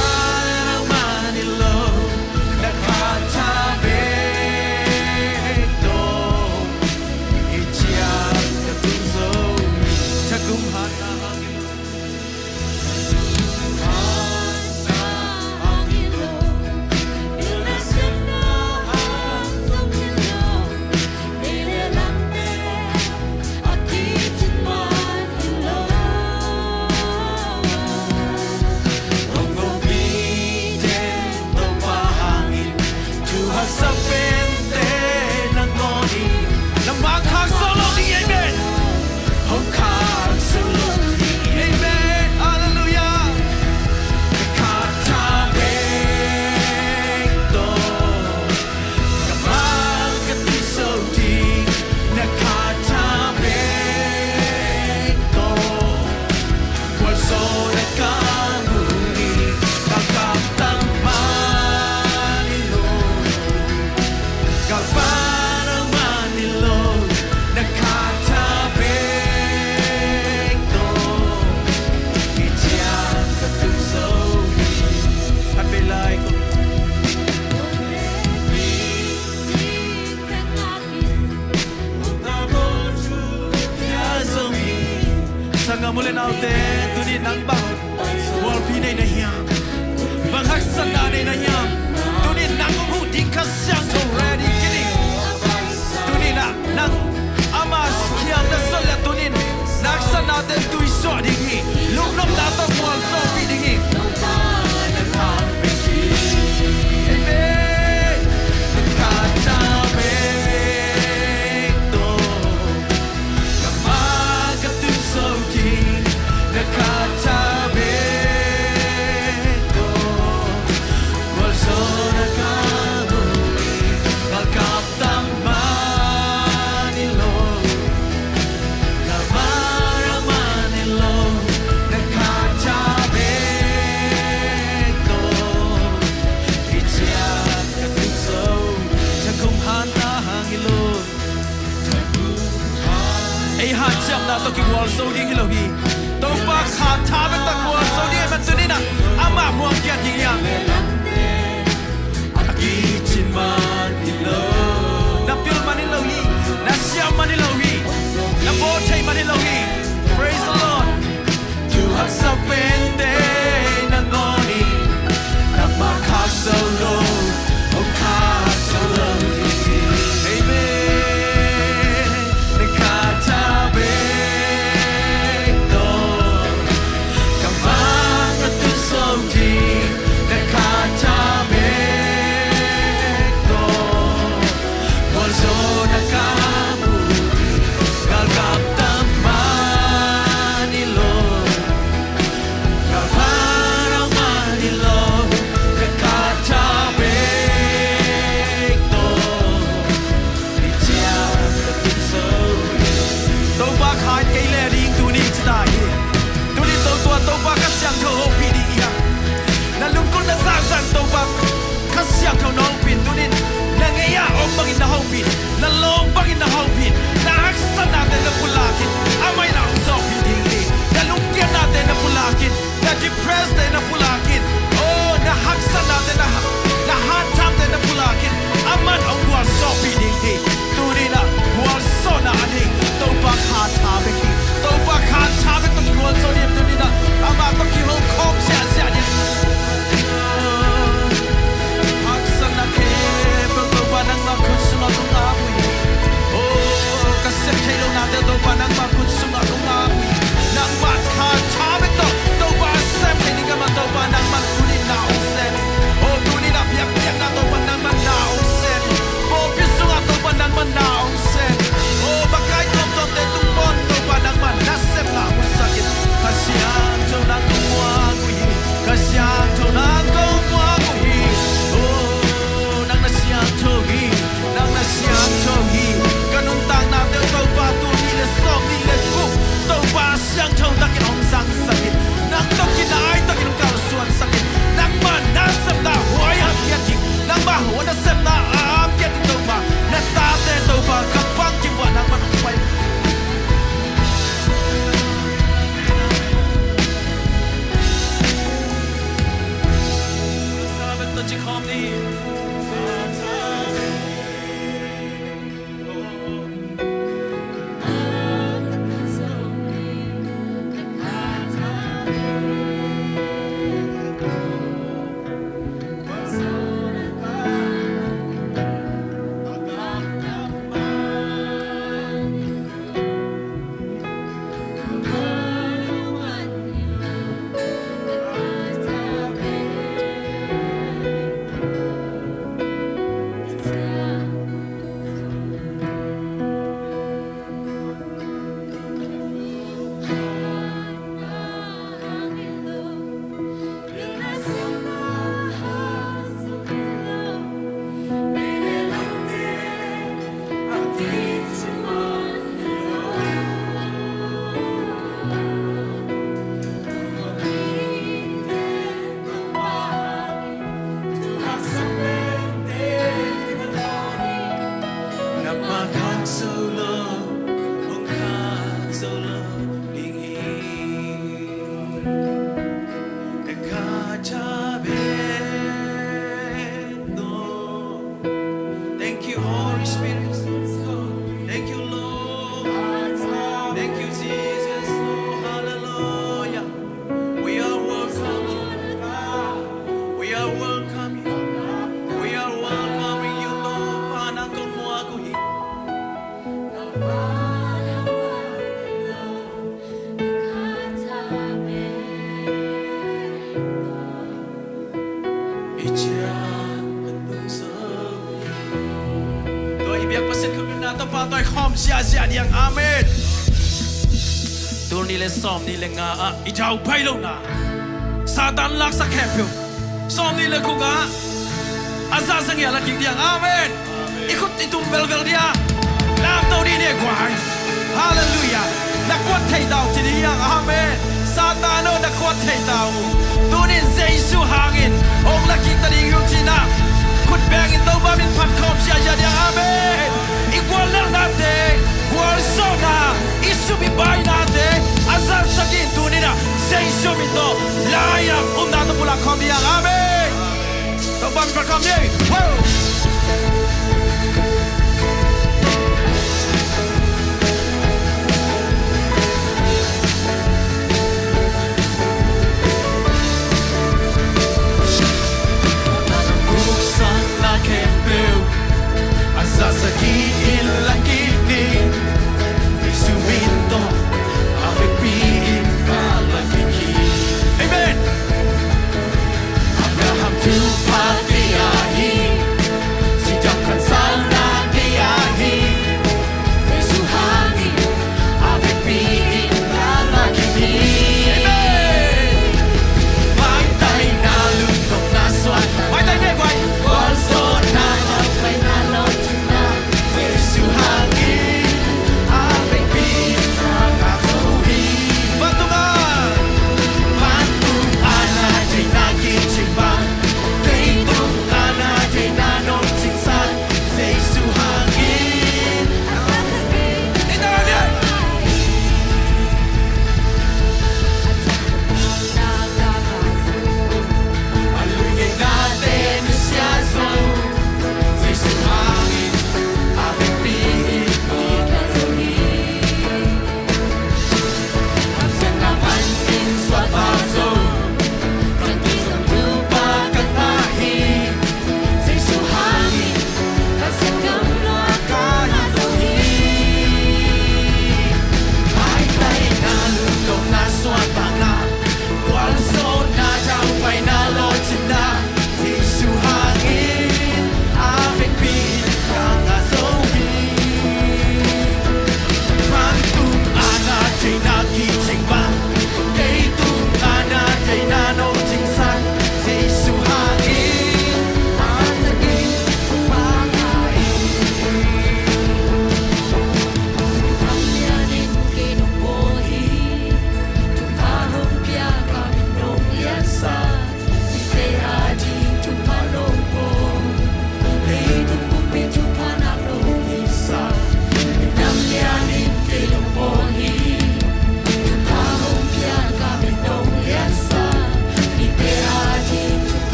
Mula naute tuni nang bang wal pine na hiam bang haksana ne na hiam tuni nang hu dikasyang so ready kini tuni na nang amas kiam na sola tuni naksana de tui so dingi luk nok da to wal so pi dingi God มาต่อยคอมเสียเสียเดียงอาเมนตัวนี้เลยซ้อมนี่เลยงาอีเจ้าไปลงนะซาตานลักสักแค่เพียวซ้อมนี่เลยคุกอาซาสังเกตละกิเดียงอาเมนอีคุติตุมเวลเดียลามตัวนี้เนี่ยกว่าฮาเลลูยานักกวดไทยดาวที่เดียงอาเมนซาตานโนนักกวดไทยดาวตัวนี้เจสุหางินองละกิตดียุจินาขุดแบงอินตัวบ้ามินพัดคอมเสียเดียงอาเมนอีกวันละนาเดกว่าโซนาอิสุบิบายนาเดอาซาสักินตัวนี้นะเจสุมิโตลายานาตัวบุลาคอมเดียงอาเมนตัวบ้ามินพัดคอมเดียงว้าว Sasaki in lakini Isumito Apipiin kalakiki Amen Abraham tu patiahi Sejak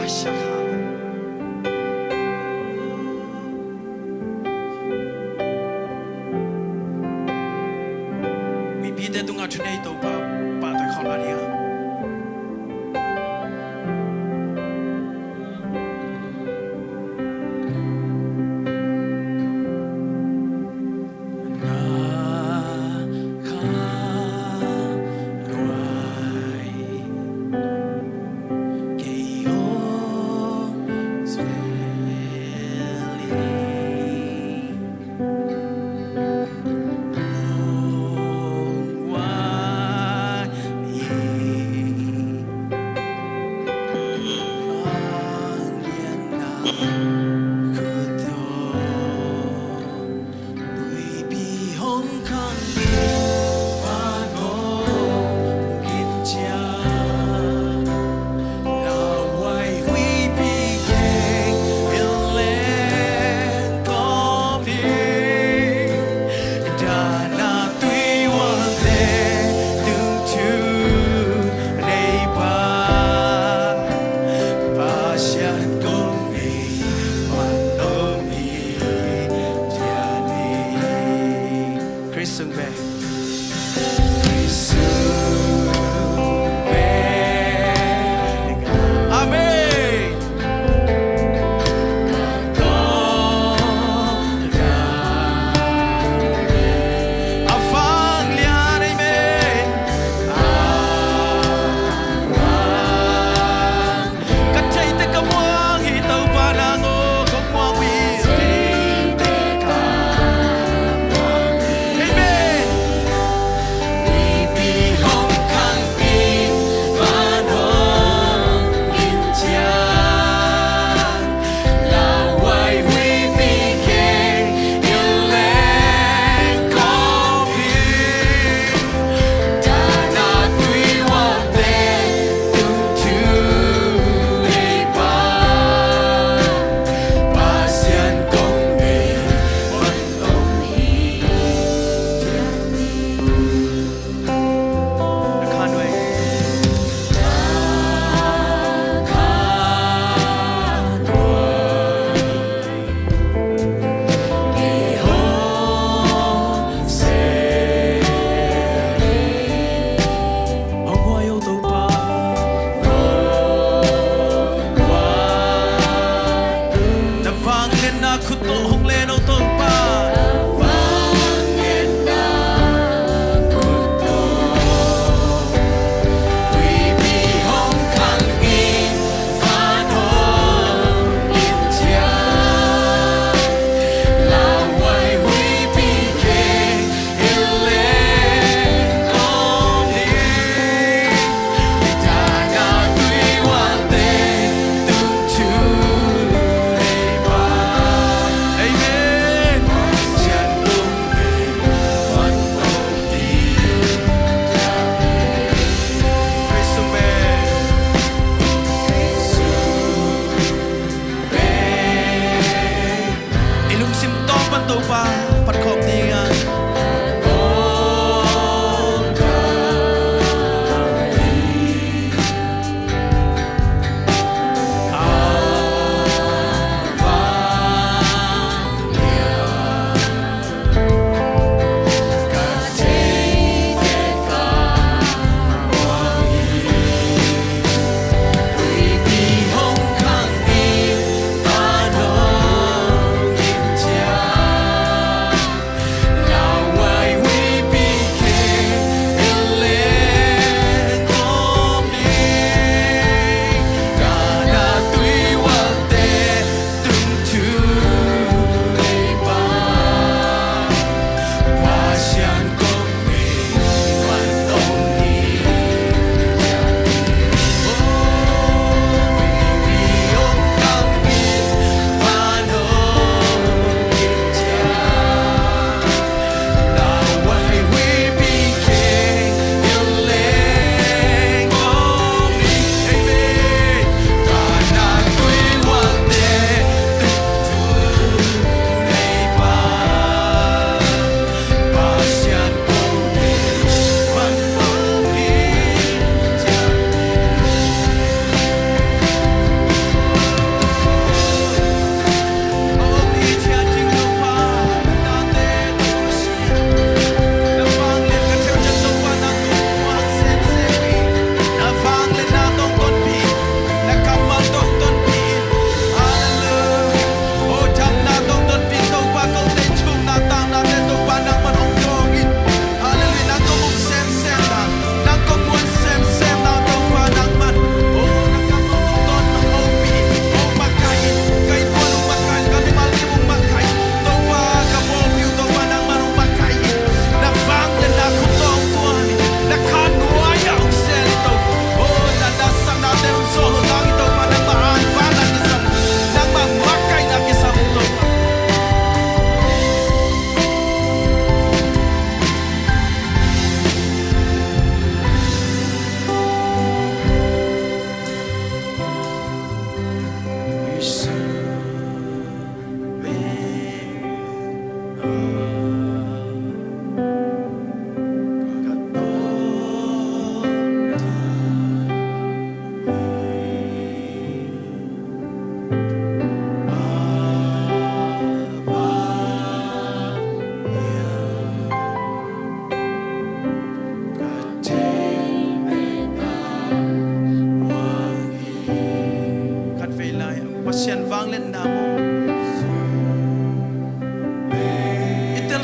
มีแต่ตุงอาชนในตัวป่าแต่ของอะไรอ่ะ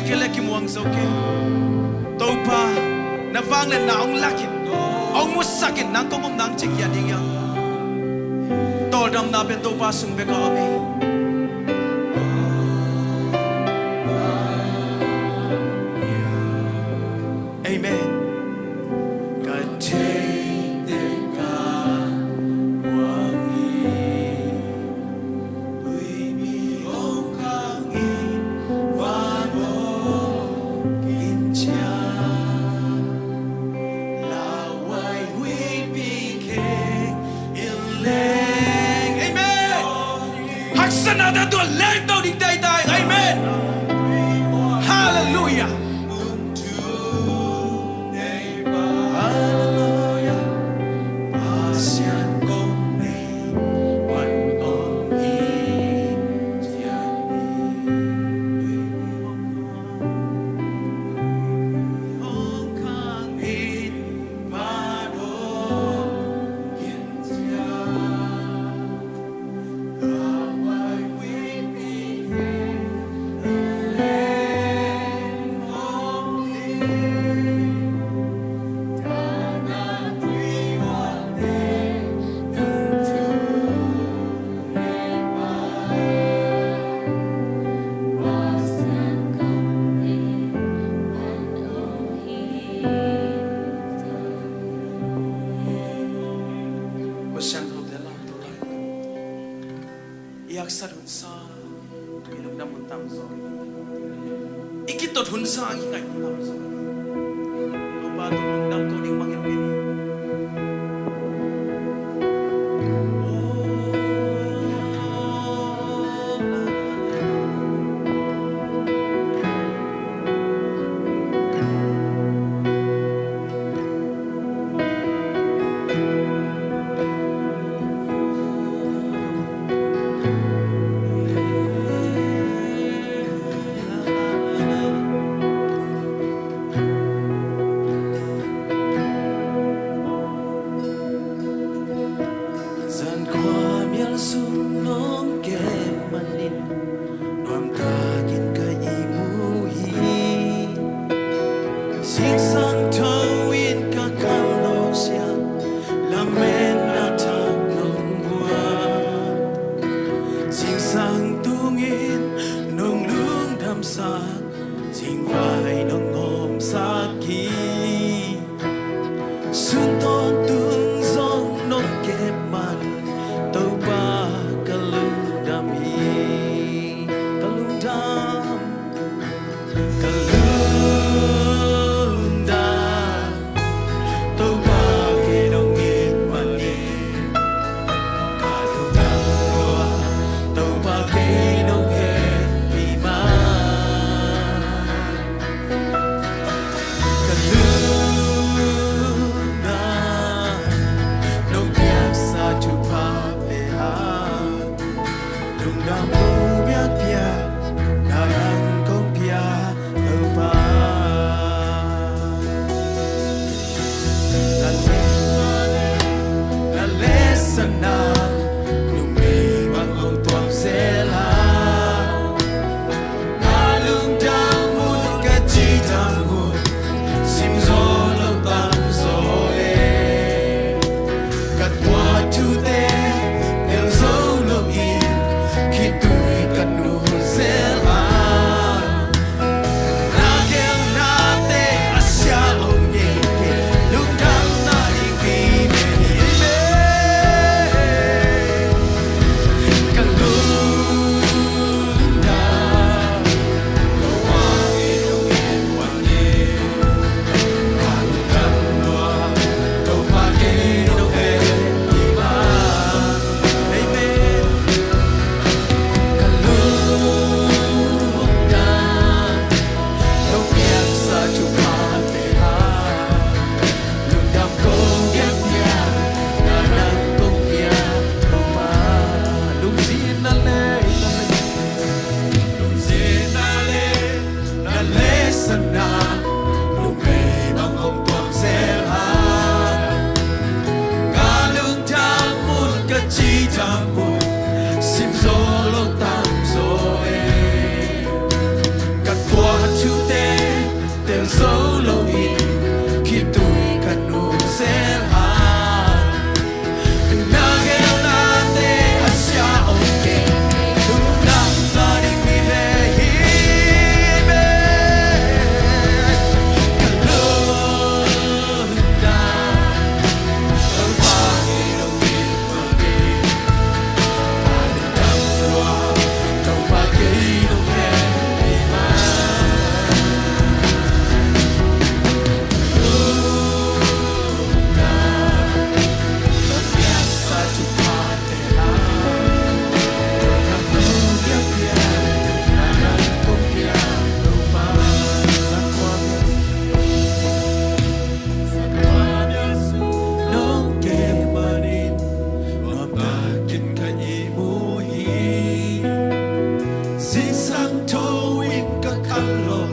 ke le ki muang zo ke to pa na wang le na ong lakin ong mu sakin nang kong nang chik ya ding ya to dam na ben to pa sung be ka ame amen ka che de ka wang yi ui mi ong kang yi va bo kin cha la wai hui pi ke in leng amen hak sana da to leng to di dai dai amen hallelujah yak sat hun sa ilung nam hun tam zo ikit tot hun sa ki ngai hun tam zo no ba to lung nam to ding mangin pin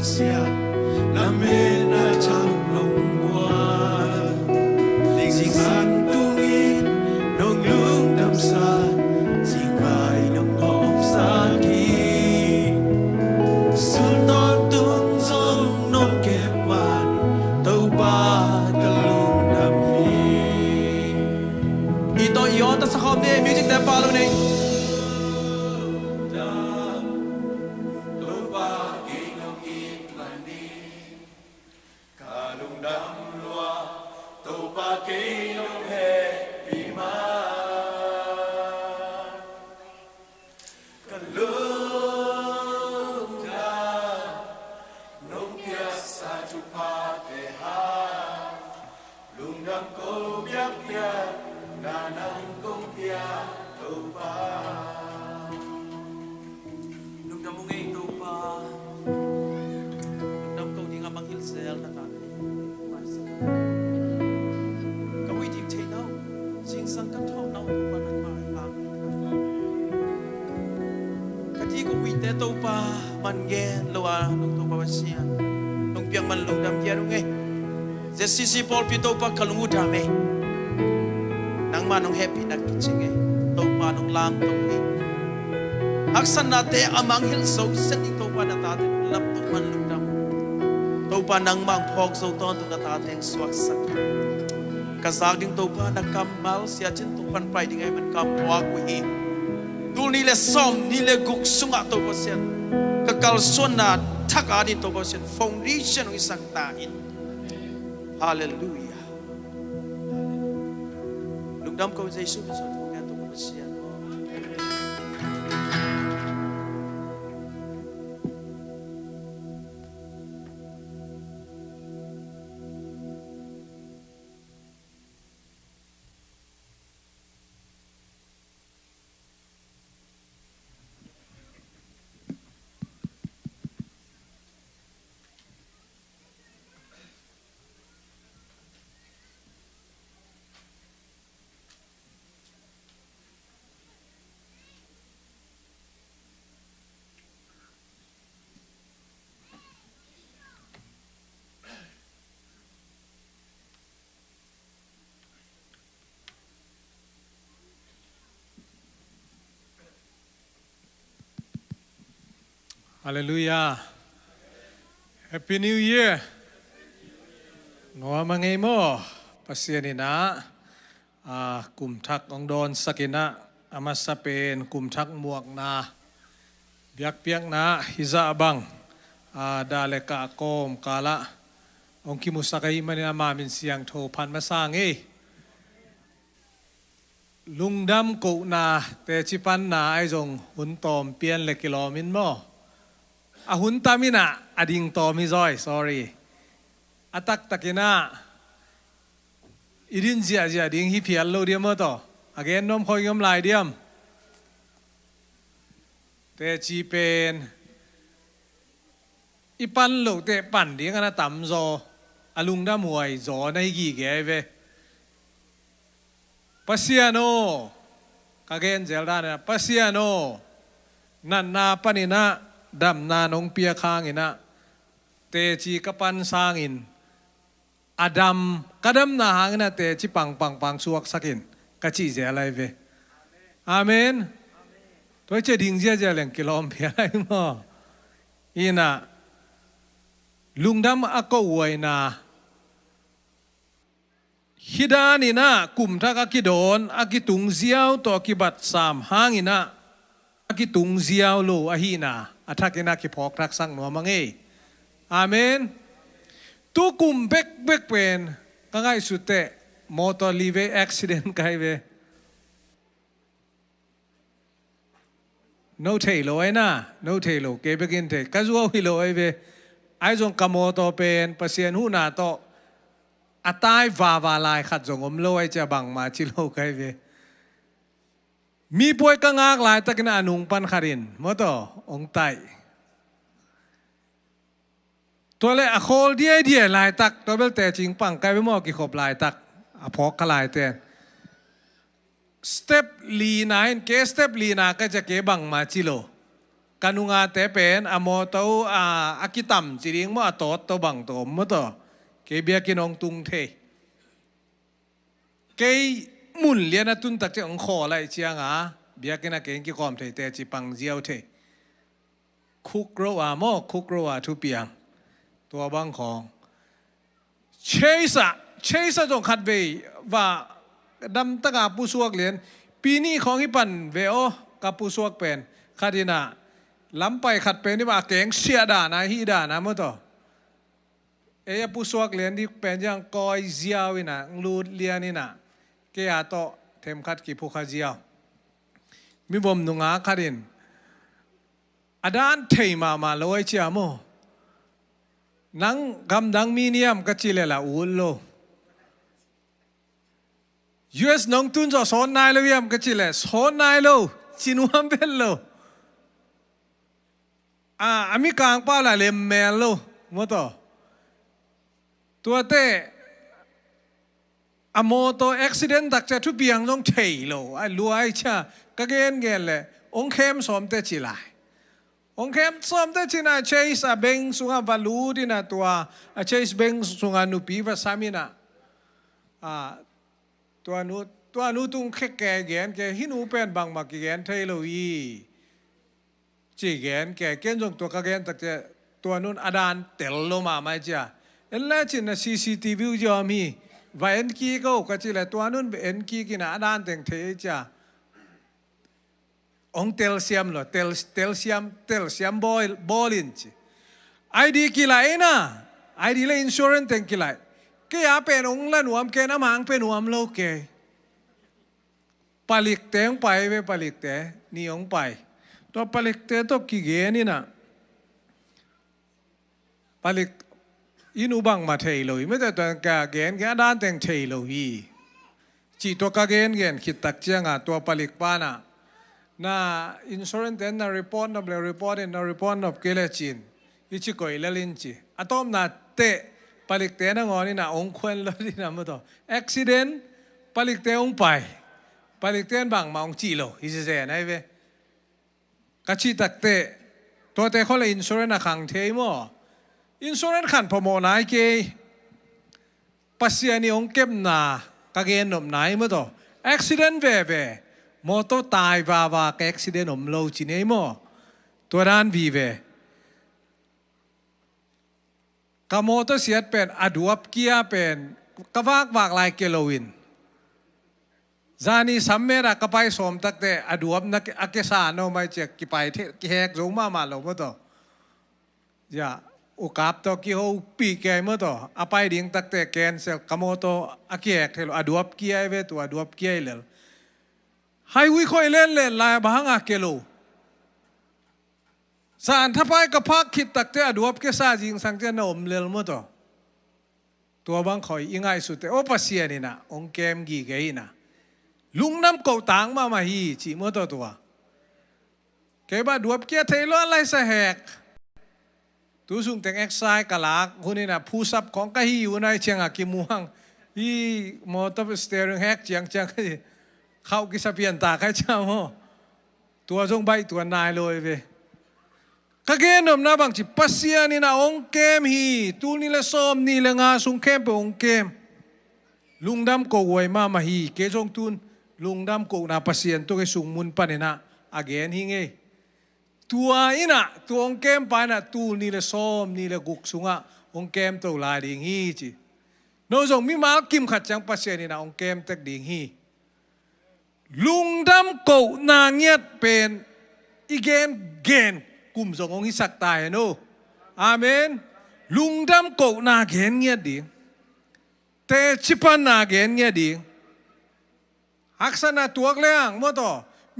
xia la mê na chang long qua ding san tung in nong lung đam sa ding vai nong hong sa ki sun non tung song non kep man tàu ba ta lung đam hi ito iyo ta sa khom ni music te pa lo ni Sisi Paul pito pa kalungu dame nang manong happy na kitchinge to pa nong lang to hi aksan nate amang hil so sending to pa na tate lap to man lundam to pa nang mang phok so ton to na tate swak sak kasag ding to pa na kamal sia chin to pan pai ding ai man kam wa ku hi dul ni le som ni le guk sunga to pa sen kakal sona thak adi to pa sen foundation ng isang tain. Hallelujah. Lungdam ko sa Isu bisod ko nga itong masya. Hallelujah. Happy New Year. Noa mangai mo pasianina kumthak ong don sakina amasapen kumthak muak na biak piak na hiza abang dale ka kom kala ong kimusakay manina mamin siyang tho pan masangi lungdam ko na te chipan na ai jong huntom pian le kilomin mo ahun tamina ading to mi joy sorry atak takina idin jia jia ding hi phial lo diam to again nom khoi ngom lai diam te chi pen ipan lo te pan ding ana tam zo alung da muai zo nai gi ge ve pasiano again zelda na pasiano nan na panina dam na nong pia khang ina te chi kapan sangin adam kadam na hang na te chi pang suak sakin ka chi je lai ve amen toi che ding je leng kilom pia lai mo ina lungdam ako wai na hidani na kumtha ka kidon akitung ziaw to kibat sam hangina akitung ziaw lo ahina athakina ki phok thak sang no mangi amen tu kum bek pen kangai sute motor live accident kai ve no thailo ai na no thailo ke begin the kazuo hilo ai ve ai jong kamoto pen pasien hu na to atai va lai khat jong om lo ai cha bang ma chi lo kai ve mi poi ka ngak lai takina anung pan kharin moto ong taiตัวเลยโคลดีลายตักตัวเบลแต่จริงปังไกลไปมอกี่ขบลายตักพอกลายแต่สเต็ปลีนายเกสเต็ปลีนาก็จะเก็บังมาจิโล กันุงาเตเป็นอโมโตอากิตัมจิริงมอตอตบังโตมตอเกเบียกินองตุงเทเกยมุนเลียนตุนตักเจองขอไรเชียงเบียกินเกงกิคอมเทเตจิปังเจียวเทคุกโรอาโมคุกโรอาทุเปียงตัวบังของเชสจงขัดเวว่าดำตะกาปูสวกเลียนปีนี้ของฮิปันเวโอกับปูสวกเป็นคาดินาล้ำไปขัดเป็นนี่ว่าเก่งเสียด่านะฮีด่านะมั้งต่อปูสวกเลียนที่เป็นยังกอยเจียวนะลูดเลียนี่นะเกียร์โตเทมขัดกี่ผู้ขาเจียวมีบ่มนุงอาคาดินอดานเทมาลอยเชียโมนังกำดังมีเนียมกัจจิเลละอูโล US น้องตุนจะสอนนายเลยเวียมกัจจิเลสอนนายโลชินวันเป็นโลอเมริกาป้าละเลมเมลโลมอต่อตัวเตะอโมโตอุบิเหตุตักจะทุบเบียงต้องเทโลไอ้ลัวไอ้ชากะเกนเลยองเข้มสมเตจิลายองเข้มสมเตจินาเชสเบงสุงาบาลูดินาตัวเชสเบงสุงานุปีวาสามินาตัวนูตุงแค่แก่แกนแกหินูเป็นบางมาแกนเทโลวีจีแกนแกเกนจงตัวกะแกนตักจะตัวนู้นอดานเตลโลมาไม่จ้าเอลล่าจินCCTV จอมีว่าเอ็นกีก็กัจจิเลตัวนู้นเอ็นกีกินอดานเต็งเทจ้าองเตลเซียมเหรอเตลเซียมบอลินจีไอดีกี่ไรนะไอดีเลยอินชัวเรนซ์เต็งกี่ไรแกอยากเป็นองละหนวมแกน้ำหางเป็นหนวมโลกแกผลิตเต็งไปเว้ผลิตเตนี่องไปตัวผลิตเตตัวกี่เกนี่นะผลิตอินุบังมาเทโลยไม่แต่ตัวกาเกนแกด้านเต็งเทโลยีจีตัวกาเกนคิดตักเจียงตัวผลิตป้านะน่าอินชัวเรนซ์น่ารีพอร์ตน่าเบลรีพอร์ตน่ารีพอร์ตน่าเกลจินอิชิโกยเลลินจีอะตอมน่าเตผลิตเตน่างอนี่น่าองควันเลยนะมั้งตัวอุบิเหตุผลิตเตองไปผลิตเตนบางมาองจีโลฮิเซนไอ้เว้กัจจิตักเตตัวเตเขาเลยอินชัวเรนซ์น่าขังเทมั้งอินชัวเรนซ์ขันพอมอนายเกย์ปัสยานี่องเก็บนากางเกนหนุ่มนายมั้งตัวอุบิเหตุเว่มอโตตายว่าอุบิเหตุหนุ่มโลจินเอโมตัวด้านวีเวกามอโตเสียดเป็นอดวบเกียเป็นกวากลายเกโลวินจานี่สัมเมระกไปสมตักเตอดวบนักอักษาโนไม่เจกิไปเทกิเฮกจงมาโลมั้งตัวอย่าอุกาบตัวกิโฮปีเกยมั้งตัวอภัยดิ่งตักเตแกนเซลกามอโตอักเกกเทลอดวบเกียเวตัวอดวบเกียเลให้วิคอยเล่นลายบางอักเกโลสารทัพไปกับพักคิดตักเตอดวบเกษาจิงสังเจนอมเลลมั้งตัวบางคอยยังไงสุดแต่โอปัสเซียนี่นะองเกมกี่เกยนะลุงน้ำเก่าต่างมาฮีจีมั้งตัวเก็บดวบเกียเทลอะไรสะแหกตัวสุ่งแต่งเอ็กไซกะลากคนนี้นะผู้ซับของกะฮีอยู่ในเชียงอากิม่วงฮีมอเตอร์สเตอริงแฮกเจียงเข้ากิสเปียนตาใครเจ้าตัวทรงใบตัวนายเลยเว้กะเกนมนะบางทีปัสเซียนี่นะองเกมฮีตูนี่ละซ้อมนี่ละงาสุงเข้มไปองเกมลุงดำโกวยมาฮีเกจงตุนลุงดำโกนาปัสเซียนตัวไอ้สุงมุนปานนะอาเกนฮิงเอตัวอินะตัวองเกมไปนะตูนี่ละซ้อมนี่ละกุกสุงะองเกมตัวลายดิ่งฮีจีโนจงมีมากิมขัดจังปัสเซียนี่นะองเกมตักดิ่งฮีลุงดำโกนาเงียดเป็นอีเกนเกนกลุ่มสององค์สักตายโนอาเมนลุงดำโกนาเกนเงียดดิ่งเตชิปันนาเกนเงียดดิ่งอักษณะตัวเลี้ยงมั่วต่อ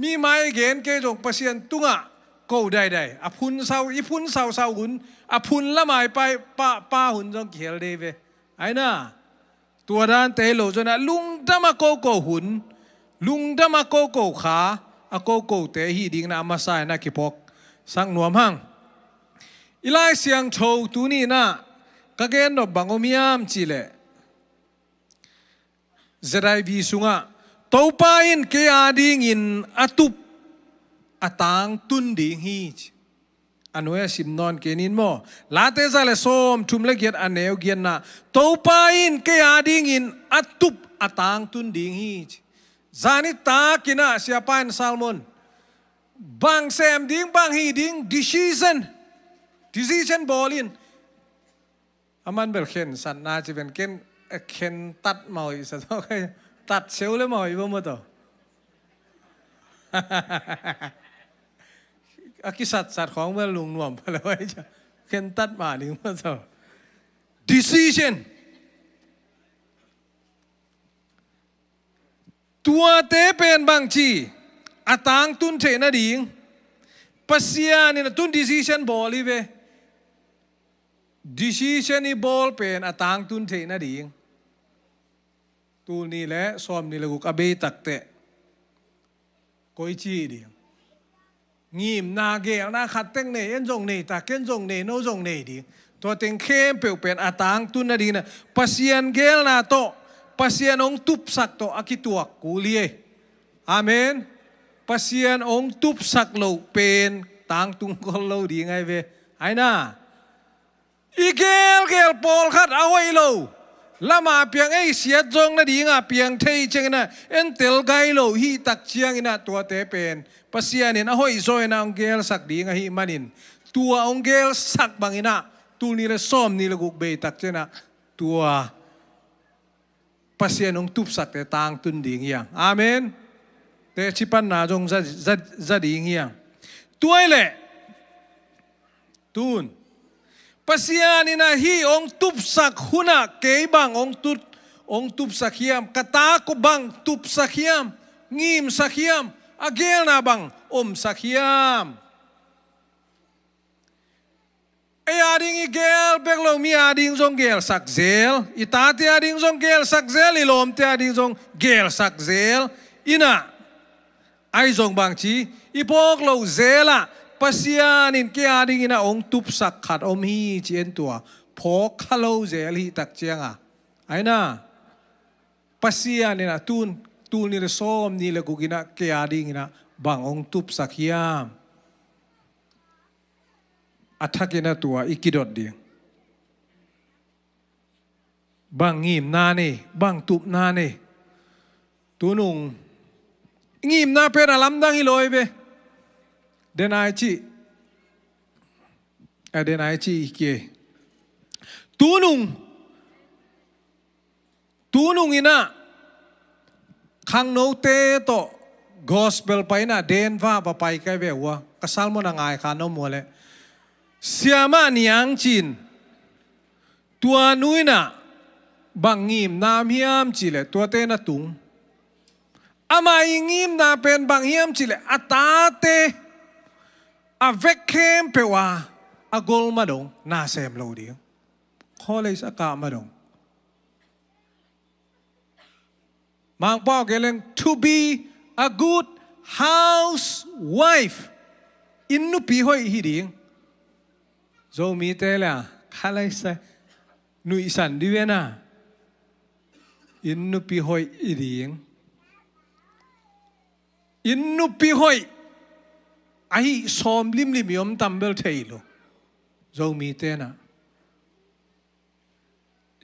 มีไม้เกนเกจงปัสเซียนตุงะโกได้อพุนเศร้าอีพุนเศร้าหุ่นอพุนละหมายไปป้าหุ่นจงเขียนเลยเว้ไอ้น่ะตัวด้านเตโลจนะลุงดำมาโกหุ่นลุงดำมาโกขาอโกเตฮีดิ่งนะมาใส่นักกิปกสังหนวมหังอีไลเสียงโชว์ตัวนี้นะกะเกนนบบังอมิยามจิเลจะได้วิสุงะตัวปาอินเกียดิ่งอินอตุปอตางตุนดิ่งฮี อันนู้นสิมนอนเกนินโมลาเตซาเลส้มชุมเล็กเกียรอันเนวเกียรน่ะตัวปาอินเกียดิ่งอินอัตุบอัตางตุนดิ่งฮีจานิตากินะเสียปานซาลมอนบางเซมดิ่งบางฮีดิ่งdecisionบอลินอามันเบลเคนสันนาจะเป็นเคนตัดมอยสัตว์ก็ตัดเซลเลยมอยบ่หมดต่ออากิสัตว์ของเมื่อลุงนวมไปเลยจ้ะเข็นตัดมาหนึ่งมาต่อ decision ตัวเตเป็นบางทีอาตังตุนเทน่ะดิ่งปัสยานี่นะตุน decision บอลีเว decision นี่บอลเป็นอาตังตุนเทน่ะดิ่งตัวนี้แหละซ้อมนี่แหละกูกระเบยตักเตะก้อยจีดิ่งงีมนาเกลนาขัดเต็งเนยเอ็นจงเนยตาเก้นจงเนยโนจงเนยดีตัวเต็งเข้มเปลวเป็นอาตังตุนนาดีนะปัสยานเกลนาโตปัสยานองตุบสักโตอากิตัวกูเลียอาเมนปัสยานองตุบสักโลเป็นตังตุงกอลโลดีไงเวไอ้น่าอีเกลปอลขัดเอาไว้โลละมาเพียงไอ้เสียจงนาดีงาเพียงเทยเจงนะเอ็นเตลไกโลฮีตักเชียงอินะตัวเตเป็นปัสยานินahoy zoy na ang gel sak di nga hi manin tua ang gel sak bangina tu ni le som ni le guk be tak chena tua pasyan ong tup sak te tang tun ding yang amen te chipan na jong za ding yang tuai le tun pasyan na hi ong tup sak huna ke bang ong tup sak hiam kata ko bang tup sak hiam ngim sak hiam agel na bang sakiam ading igel beglo mi ading zong gel sakzel itati ading zong gel sakzel ilom te ading zong gel sakzel ina ai zong bangchi ipok lo zela pasianin ke ading ina ong tup sak khat hi chien tua phok khalo zel hi tak chianga aina pasianin atun ni le som ni le gugina ke ading ina bang ong tup sakiam athakina tua ikidot di bang ngim na ne bang tup na ne tunung ngim na per alam dang iloi be denai chi ke tunung ina khang no te to gospel pa ina den va pa pai kai ve wa kasal mo na ngai kha no mo le siama niang chin tua nuina bangim nam hiam chi le tua te na tung ama ingim na pen bang hiam chi le atate a vek kem pe wa a gol ma dong na sem lo di khole sa ka ma dong mang pa geleng to be a good housewife innu pi hoi hi ding zo mi te la khalai sa nui san di vena innu pi hoi i ding innu pi hoi ai som lim yom tambel thailo zo mi te na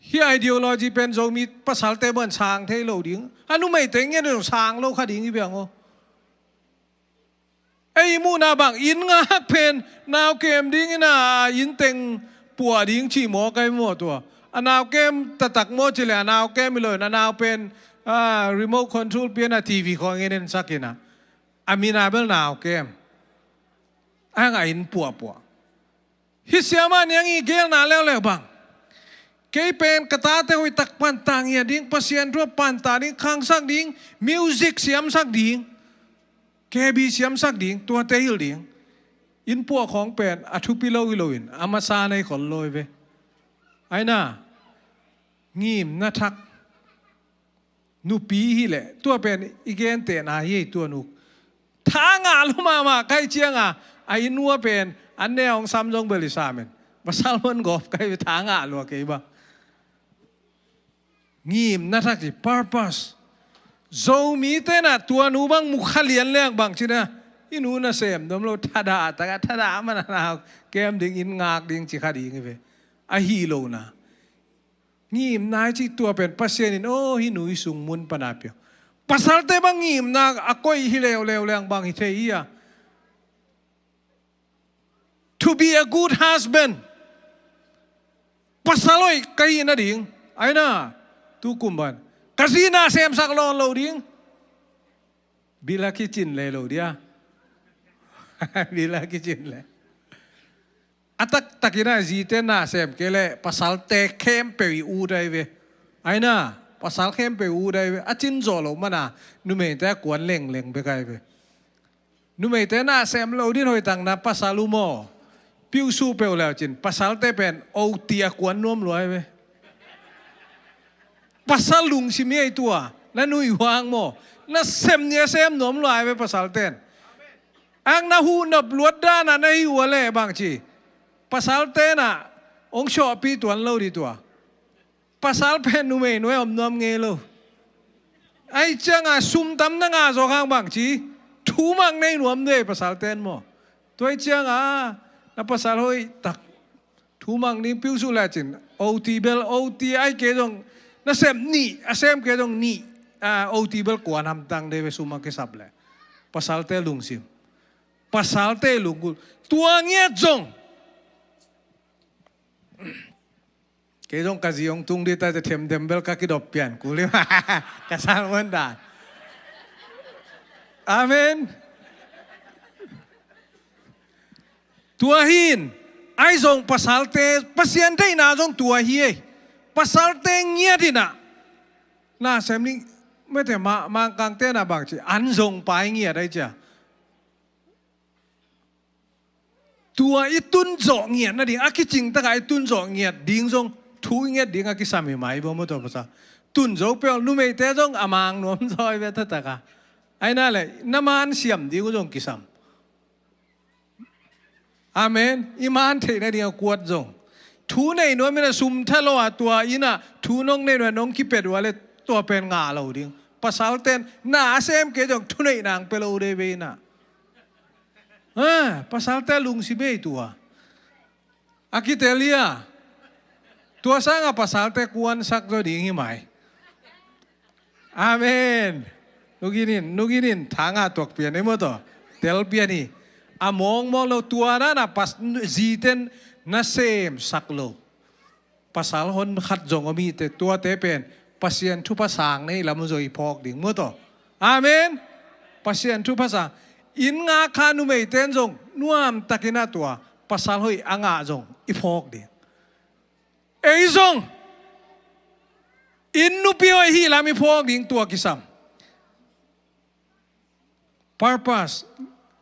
hi ideology pen zo mi pasal te bon sang thei lo ding anu mai te nge no sang lo kha ding i biang o ai mu na bang in nga pen naw kem ding na in teng pua ding chi mo kai mo to anaw kem tatak mo chile anaw kem lo na naw pen remote control pen na tv ko ngenen sakina amina bel naw kem anga in pua hi siama nyang i gel na le bang kay pen katate hoy takpan tangya ding pasien ro panta ding khang sak ding music siam sak ding kebi siam sak ding tua te hil ding in po khong pen athu pi lo iloin amasa nei khol loi ve ai na ngim na thak nu pi hi le tua pen igen te na ye tua nu thanga lu ma kai chianga ai nuwa pen an ne ong sam jong beli samen basalmon gof kai thanga lu ke ba ngim na thak di purpose zo mi te na tua nu bang mukhalian leng bang china อินูน่ะเสมดมโลทาดาตะกะทาดามันนะเกมดิ่งอินงากดิ่งจิคาดิ่งเวอะฮีโลนะngim na chi tua pen pasien in oh hi nui sung mun panapyo pasal te bang ngim na akoi hi leo lang bang hi theia to be a good husband pasaloi kai na ding ai na tu kumban kasina sem sak lon lo ding bila kitchen le lo dia bila kitchen le atak takina zite na sem kele pasal te kem pe u dai ve ai na pasal kem pe u dai ve achin zo lo mana nu me te kwan leng be kai ve nu me te na sem lo din hoi tang na pasalu mo piu su pe lo chin pasal te pen o tia kwan nom loi ve pasal lung si mi ai tua na nu wang mo na sem nia sem nom loi ve pasal ten ang na hu na bluat da na na hi wale bang chi pasal te na ong sho pi tuan lo di tua pasal pen nu me noi om nom nge lo ai chang a sum tam na nga zo khang bang chi thu mang nei nuam de pasal ten mo toi chang a na pasal hoi tak thu mang ni piu su la chin ot bel ot ai ke dong na sem ni a sem ke dong ni ot bel kwan ham tang de su ma ke sap le pasal te lung sim pasal te lung tua nge jong cái dòng cái gì ông tung đi taจะเทมเดมเบลก็คิดดอกเปลี่ยนกูเลยว่ากระซังวันด่านอาเมนตัวหินไอ้ทรงภาษาเตภาษาเตน่าทรงตัวเฮียภาษาเตเงียดิน่ะน่าเสมนี้ไม่แต่มากางเตน่ะบางทีอันทรงไปเงียได้จ้ะตัวอีตุนจ่อเงียนะดิอากิจริงตั้งไอ้ตุนจ่อเงียดิ้งทรงทุยเงียดิ้งอากิสามีไหมบ่มาตัวภาษาตุนจ่อเปล่านุ่มเตะทรงอามางนวมซอยเวทตะกะไอ้นั่นแหละน้ำมันเสียมดิ้งก็ทรงกิสามอาเมนอิมานเทนะดิ้งกวดทรงทุในนวมไม่ได้ซุ่มทะเลาะตัวอินะทุน้องในนวมน้องคิดเป็ดว่าเลยตัวเป็นงาเราดิ้งภาษาเต้นน่าเซมเกจงทุในนางเปล่าเดวิน่ะpasal te lung si be tua akitelia tua sanga pasal te kuan sak do ding hi mai amen nuginin thanga tok pian emo to tel piani among mo lo tua na pas ziten na sem sak lo pasal hon khat jong ami te tua te pen pasien thu pasang nei lam zoi phok ding mo to amen pasien thu pasang in nga khanu mei ten jong nuam takina tua pasal hoi anga jong ipok di ei jong in nu pi hoi hi lam ipok ding tua kisam purpose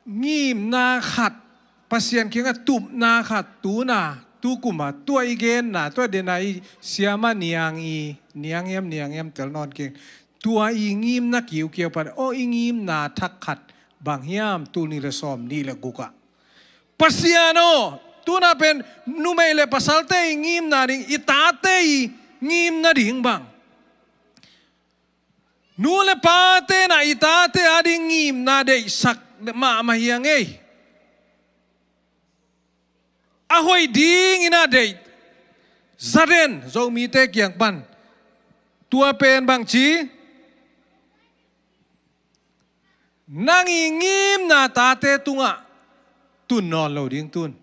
ngim na khat pasien kinga tup na khat tu na tu kuma tua igen na tua denai siama niang yam tel non king tua i ngim na kiu pa o ngim na thak khat bang hiam tu ni le som ni le guka pasiano tu na pen nu me le pasalte ngim na ding itate ngim na ding bang nu le pate na itate ading ngim na de sak ma hiang ei ahoi ding ina de zaden zo mi te kyang pan tua pen bang chi nangingim na tate tunga tun non lo ding tun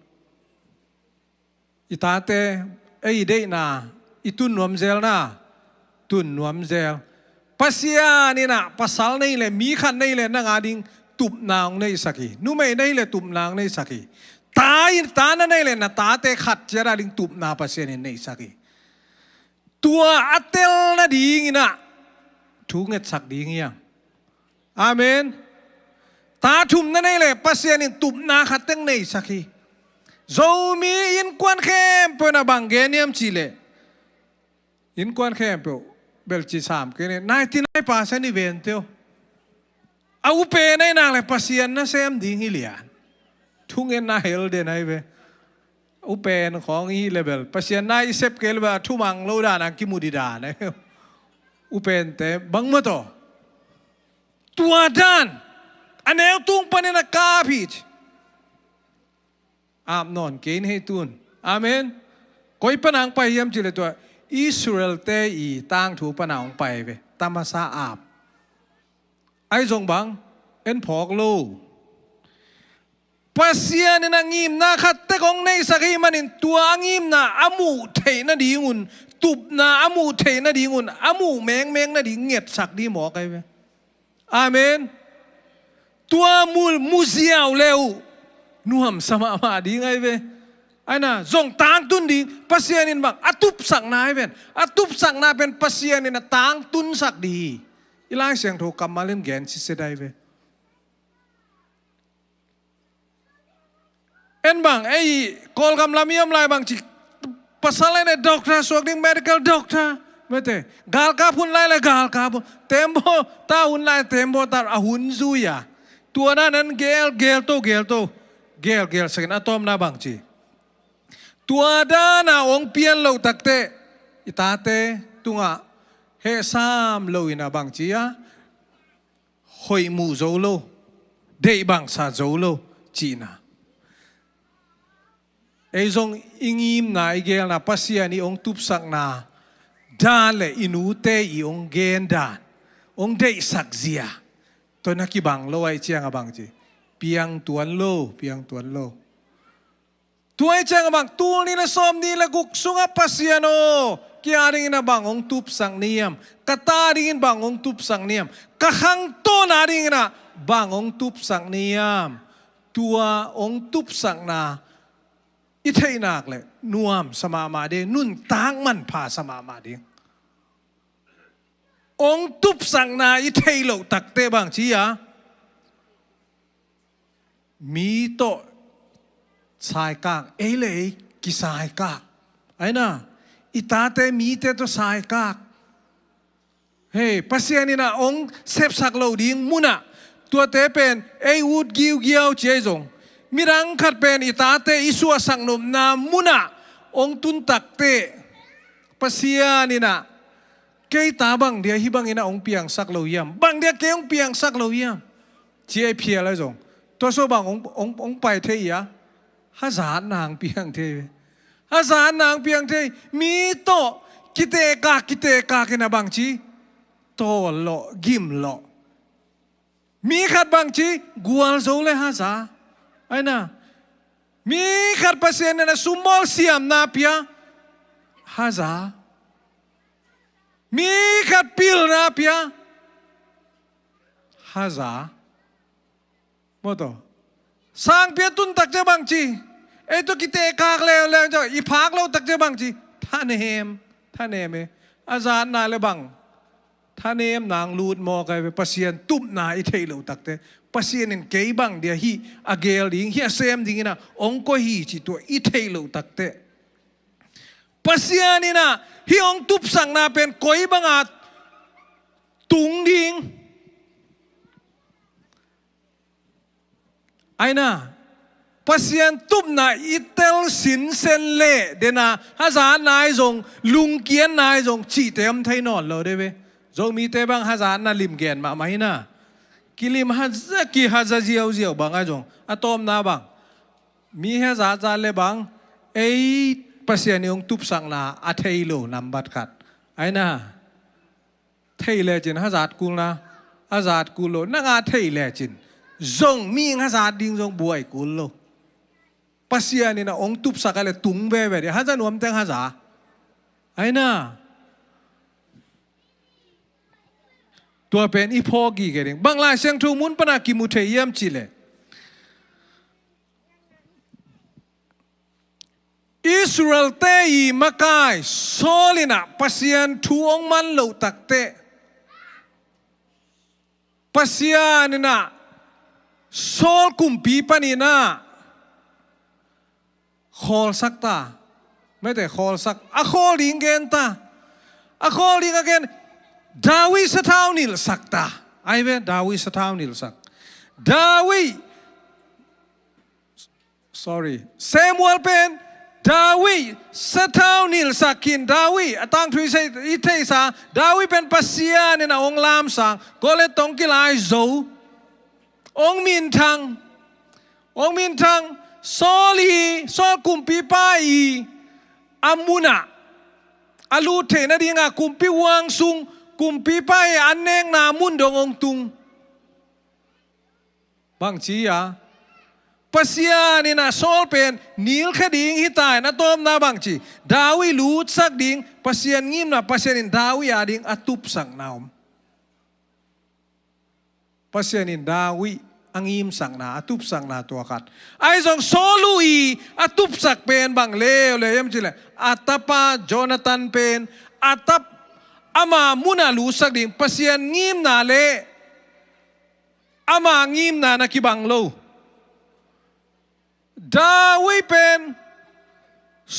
itate ei de na itun nuam zel na tun nuam zel pasia ni na pasal nei le mi khan nei le na nga ding tup naung nei saki nu mai nei le tup naung nei saki ta na nei le na tate khat jara ding tup na pasia ni nei saki tua atel na ding ina thu nget sak ding yang amen ta thum na nei le pasien in tup na khateng nei saki zomi in kwan khem pe na bangeniam chile in kwan khem pe bel chi sam ke ne 99% ni ven teo au pe nei nang le pasien na sem ding hi lian thung en na hel de nai ve u pen khong hi level pasien na i sep ke le ba thu mang lo da na ki mu di da ne u pen te bang ma to tua dan อันแนวตุงปันนักกาพิจอาบนอนเกณฑ์ให้ตุนอาเมนก้อยปนังไปยามจิเลตัวอิสราเอลเตอีตั้งถูปนังไปเวตามาซาอาบไอ้จงบังเอ็นพอกโลปัสยานี่นางงิมนาขัดแต่ของในสักให้มันตัวงิมนาอามูเทน่ะดีงุนตุบนาอามูเทน่ะดีงุนอามูแมงน่ะดีเงียดสักดีหมอไกเวอาเมนตัวมูเซียวเร็วนุ่มสมาดีไงเวไอ้น่ะจงต่างตุนดีปัสยานี่บังอตุบสักนายเป็นอตุบสักนาเป็นปัสยานี่นะต่างตุนสักดีอีหลายเสียงถูกกำมาเล่นแกนสิเสได้เวเอ็นบังไอ้กอลกำลามีอะไรบางจิภาษาอะไรเนี่ยด็อกเตอร์สวกดิ้ง medical doctor ไม่เตะกาลกาพุนไล่เลยกาลกาพุนเต็มโบตาหุ่นไล่เต็มโบตาอาหุ่นซุยาตัวนั้นเกลโตสักนัดต้มนาบางจีตัวด้านาองเปียนเราตักเตอิตาเตตุงะเฮซามโลอินาบางจีอะหอยมูโจโลเดบังซาโจโลจีนาไอ้จงอิงิมนาอิเกลนาปัสยานีองตุบสักนาดานเลอินูเตอีองเกนดานองเดสักเซียตัวนักกีบังโลไอเจียงบังจีเปียงตัวโลตัวไอเจียงบังตัวนี้ละสมนี้ละกุกสุงปัสยาโนกีอาริงนะบังองตุบสังเนียมกตาริงบังองตุบสังเนียมกะขังโตนาริงนะบังองตุบสังเนียมตัวองตุบสังนาอิเทนักเลยนวมสมามาเดนุ่นต่างมันพาสมามาเดองตุบสังนาอิเทโลตักเตบางชียมีโตสายกากเอเลยกิสายกากไอ้น่ะอิตาเตมีเตตัวสายกากเฮ้ปัสยานี่นะองเซฟสักโลดิ้งมุนะตัวเตเป็นไอวูดกิวเกียวเจจงมิรังขัดเป็นอิตาเตอิสัวสังนมนามุนะองตุนตักเตปัสยานี่นะเกยตาบังเดียฮิบังอินะองเปียงสักโลยามบังเดียเกยองเปียงสักโลยามเจียเพียอะไรจงตัวโซบังองไปเทียฮาซานนางเปียงเทฮาซานนางเปียงเทมีโตกิเตกากันนะบังจีโตโลกิมโลมีขัดบังจีกัวลโซเลฮาซาไอ้น่ะมีขัดปัสยานะสุมอลเซียมนาเปียฮาซามีขัดปิลนาเปียฮาซาโมโตสังเปียตุนตักเจบังจีไอ้ตัวกิเตกากแล้วจ้ะอีพักเราตักเจบังจีท่านเฮมอาจารย์นายเลยบังท่านเฮมนางลูดมอไกไปปัสยาตุบนายเทเราตักเตปัสยานินเกยบังเดียฮีอาเกลดิงฮีเซมดิงนะองก็ฮีจิตัวอีเทเราตักเตปัสยานี่นะฮีองตุบสังนาเป็นกอยบังอาตุงดิงไอ้น่ะปัสยาตุบนาอิเตลสินเซนเล่เดน่ะฮาซานนายจงลุงเกียนนายจงชีเต็มไทยนอนเราได้ไหมจงมีเตบังฮาซานน่ะลิมเกียนมาไหมน่ะกิลิมฮาซากีฮาซาเจียวบังไอ้จงอะตอมนาบังมีฮาซาจานเลบังไอ้ปัสยานิองตุบสังนาอาเทยโลนัมบัดขัดไอ้น่ะเทยเลจินฮาซาดกูนะฮาซาดกูโลนังอาเทยเลจินจงมีงาซาดิงจงบวยกุลโลปัสยานี่นะองตุบสักอะไรตุงเว่เดียฮะจะนวมแตงฮะจ้าไอ้น่ะตัวเป็นอีพอกีกันเองบางลายเสียงทูมุนปนักกิมุเทียมจิเลอิสราเอลเตยีมากายโซลินะปัสยาทูองมันโลตักเตปัสยานี่นะโซลกุมปีปานีน่าขอลสักตาไม่แต่ขอลสักอะขอลิงเกนตาอะขอลิงเกนดาวิสะท้าวนิลสักตาไอเวนดาวิสะท้าวนิลสักดาวิเซมูเอลเป็นดาวิสะท้าวนิลสักกินดาวิตั้งทุยเซอิเทสาดาวิเป็นปัสยาเนี่ยนะองลามสังก็เลยต้องกิลายโจ องมินทังซอลีซอกุมปีป้ายอามุนะอาลูเทนะดีงากุมปีวังซุงกุมปีป้ายอันเนงนามุนดงองตุงบางทีปัสยานี่นะโซลเป็นนิลแค่ดิ่งฮิตายนะตอมนะบางทีดาวิลูดสักดิ่งปัสยางิมนะปัสยานินดาวิอาดิ่งอตุบสังนาวปัสยานินดาวิอังอิมสังนาอตุบสังนาตัวขัดไอ้สองโซลูอีอตุบสักเป็นบางเลวเลยยังจิเลยอัตปาโจนาตันเป็นอัตปอามามุนาลูสักดิ่งปัสยางิมนาเลอามางิมนานักิบังโลดาวิเป็น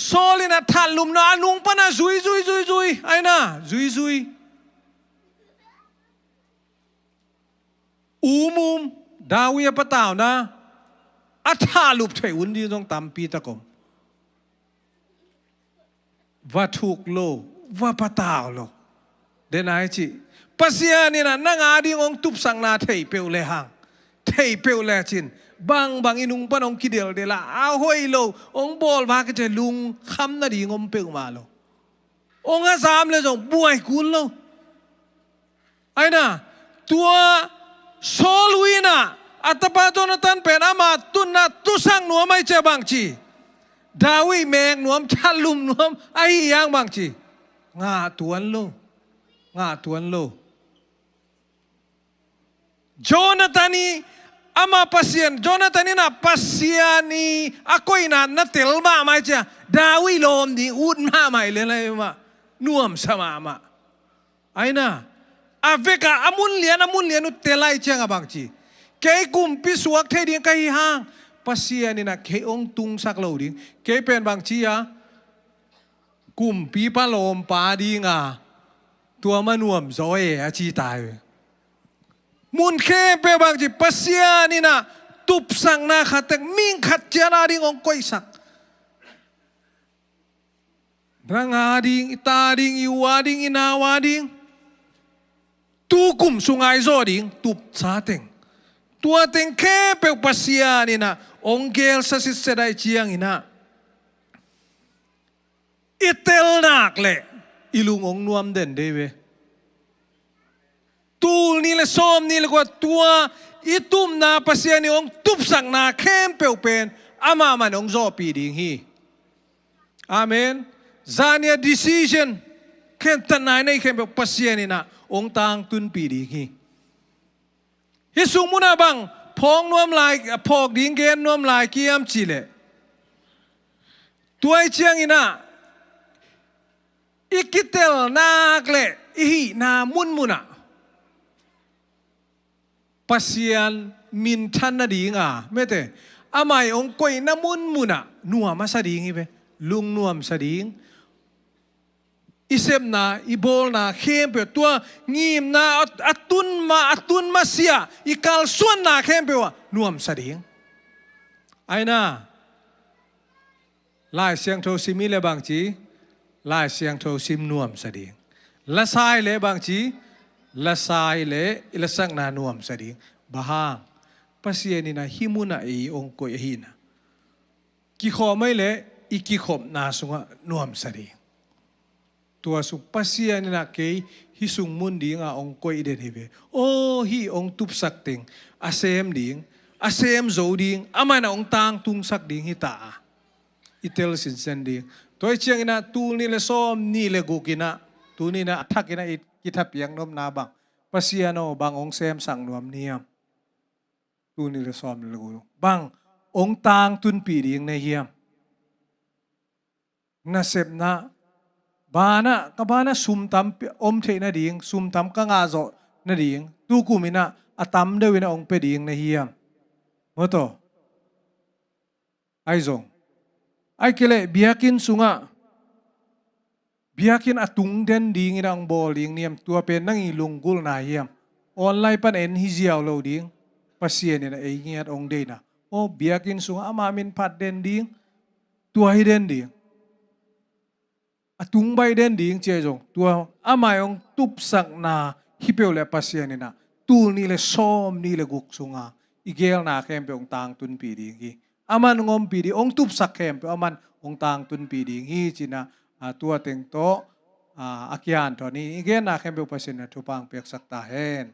โซลินาทัลลุมนานุงปนาซุยไอ้น่ะซุยอูมุมดาวิปะตาวนะอัฐาลุบเทอุนดีต้องตามปีตะกมว่าถูกโลว่าปะตาวโลเดนายจิปัสยานี่นะนางอาดีองตุบสังนาเทยเปียวเลหังเทยเปียวเลจินบางอินุงปนองคิดเดียวเดละเอาห้อยโลองบอลมาก็จะลุงคำนาดีงมเปียวมาโลองอาสามเลยส่งบวยกุลโลไอ้น่ะตัวโซลุยน่ะอัตปาโจนาตันเป็นอามาตุนน่ะตุสังหนัวไม่เจ็บบางจีดาวิแมงหนัวชัลลุมหนัวไอ้ยังบางจีงาตวนโลโจนาตันีama pasien Jonathan ina pasiani ako ina natil ma mai cha dawi lom di ud ma mai le lai ma nuam sama ma aina aveka amun lian telai cha ngabang chi ke kum pisuak the ding kai hang pasiani na ke ong tung sak lo ding ke pen bang chi ya kum pi pa lom pa ding tua manuam zoe a chi taiมุนเคเปบางจีปัสยานี่นะตุบสังนาขัดแต่มิ่งขัดเจนาดิ่งองก้อยสักรังอาดิ่งอิตาดิ่งอิวาดิ่งอินาวาดิ่งตูกุมสุงไอโซดิ่งตุบซาเต็งตัวเต็งเคเปปัสยานี่นะองเกลสัสิเสดายเชียงอินะอิเตลนักเลยอิลุงองนวมเด่นเดเวตูนี่เลยส้มนี่เลยกว่าตัวอีตุ่มนาปัสยานี่องตุบสังนาเข้มเปลวเป็นอามามันองโซปีดิ่งฮีอาเมนซานีย decision เข้มตันนายในเข้มเปลวปัสยานี่นะองตางตุนปีดิ่งฮีฮิสุมุนาบังพองนวมลายพอกดิ่งเกนนวมลายกิยามจิเลตัวไอเชียงอินะอีกิเตลนาเกลอีนามุนมุนะpasien mintan na dinga mete amai ong koi namun muna nuam sa dingi be lung nuam sa ding isem na ibol na kempe tua ngim na atun ma sia ikal suan na kempe wa nuam sa ding ai na lai siang tho simi le bang chi lai siang tho sim nuam sa ding la sai le bang chi la sai le ilasang na nuam sa ding bahang pasien ni na himuna e ong ko hina ki kho mai le iki khom na sunga nuam sa ding tua su pasien ni na ke hisung mun ding a ong ko ide hebe o hi ong tup sak ting asem ding asem zo ding ama na ong tang tung sak ding hita itel sin sen ding toy chiang ina tul ni le som ni le gukina tu ni na thak ina it kitap yang nom na bang pasiano bang ong sem sang nuam niam tu ni le som le gu bang ong tang tun pi ding na hiam na sep na bana ka bana sum tam om the na ding sum tam ka nga zo na ding tu kumina atam de wina ong pe ding na hiam moto ai zong ai kele biakin sunga biakin atung den ding ina ang bol ding niam tua pen nang ilunggul na hiam online pan en hiziaw lo ding pasien ina e ngiat ong de na o biakin sunga amamin pat den ding tua hi den ding atung bay den ding che jong tua amay ong tup sak na hipeu le pasien ina tul ni le som ni le guk sunga igel na kem pe ong tang tun pi ding hi aman ngom pi di ong tup sak kem pe aman ong tang tun pi ding hi china tua teng to akian to ni igel na kem pe pasin na thupang pek sak ta hen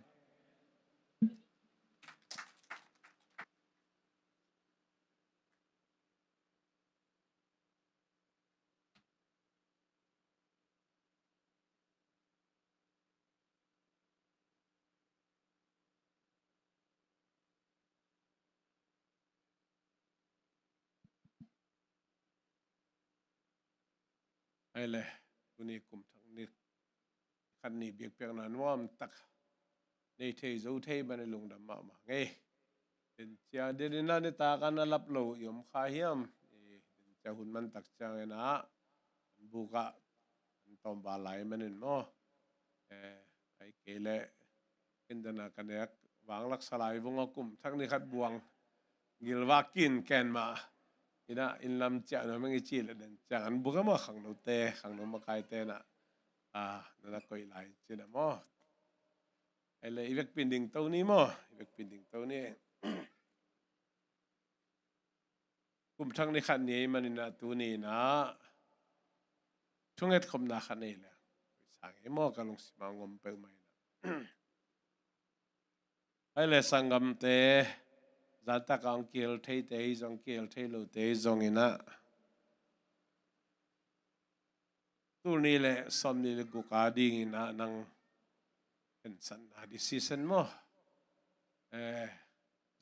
ai le uni kum thang ni khan ni biak pek na nuam tak nei thei zo thei ban lung dam ma nge den chia de na ne ta kan alap lo yom kha hiam cha hun man tak chang na buka tom ba lai manin mo ai kele indana kanek wang lak salai bunga kum thang ni khat buang gilwakin ken ma ina in lam cha na mangi chi le den chan buka ma khang no te khang no ma kai te na na koi lai china mo ai le ivek pinding to ni mo ivek pinding to ni kum thang ni khat ni manina tu ni na thunget khom na khat nei le sang e mo kalung sima ngom pe mai na ai le sangam te zata kang kil thei te zong kil thei lo te zong ina tu ni le som ni le guka ding ina nang en san na decision mo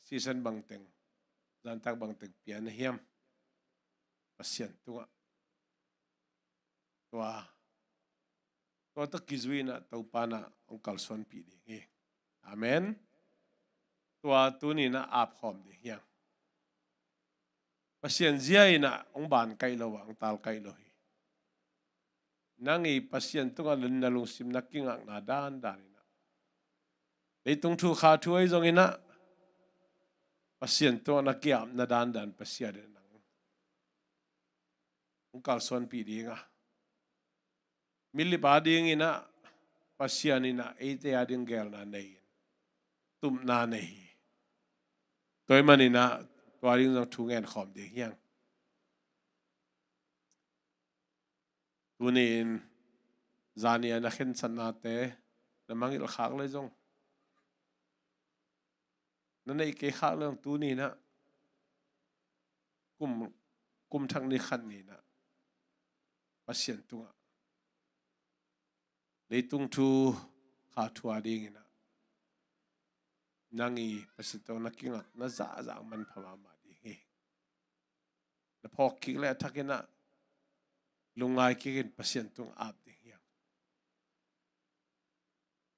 decision bang teng zan tak bang teng pian hiam pasien tunga tua tak kizuina tau pana ong kalson pi ding amen tua tu ni na ap khom ding hiam pasien zia ina ong ban kai lo ang tal kai lo hi nangi pasien tunga na lung sim na kinga na dan dan ina leitung thu kha thu ai zong ina pasien to na kiam na dan dan pasia de nang ong kalson pi dinga mili ba ding ina pasian ina ate ading gel na nei tum na nei toy manina twaring na thungen khom de hiang tunin zania na khen sanna te na mangil khak le jong na nei ke khak le tu ni na kum thang ni khan ni na pasien tunga leitung thu kha thua ding ina nangi pasito na kinga na za man phama ma ding hi na phok ki le thakena lungai ki kin pasien tung ap ding hi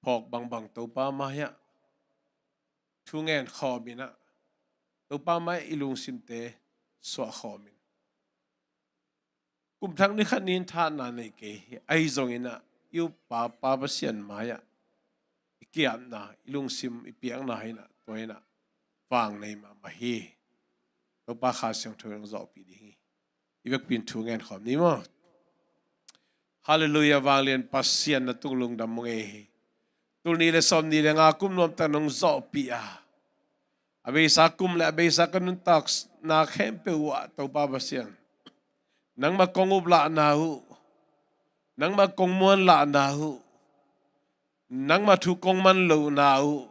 phok bang to pa ma ya thungen khomina to pa mai ilung simte swa khomin kum thang ni khanin tha na nei ke ai zong ina yu pa pasian maya ikiam na ilung sim ipiang na haina toina wang nei ma hi to pa kha syang thong zo pi ding ivek pin thu ngen khom ni mo hallelujah wanglen pasian na tunglung dam nge tul ni le som ni le nga kum nom ta nong zo pi abe sa kum le abe sa kanun tax na khem pe wa to pa pasian nang ma kong ubla na hu nang ma kong muan la na hu nang ma thu kong man lo na hu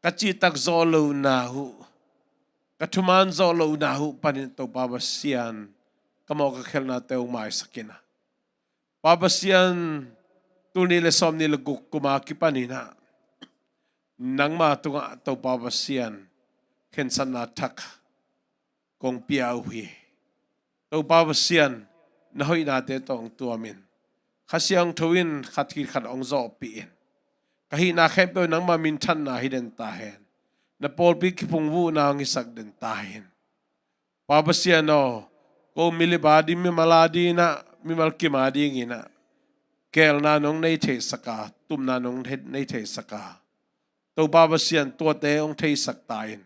ka chi tak zo lo na hu ka thuman zo lo na hu panin to pa sian ka mo ka khel na te mai sakina pa sian tu ni le som ni le guk kuma ki panina nang ma tu nga to pa sian khen san na thak kong piau hi to pa sian na hoi na te tong tuamin khasiang thoin khathi khat ong zo pi kahi na khem pe nang ma min than na hiden ta hen na pol pi ki phung vu na ngi sak den ta hen pa siano ko mili ba di mi maladi na mi mal ki ma di ngi na kel na nong nei the saka tum na nong nei the saka to pa sian to te ong thei sak ta hen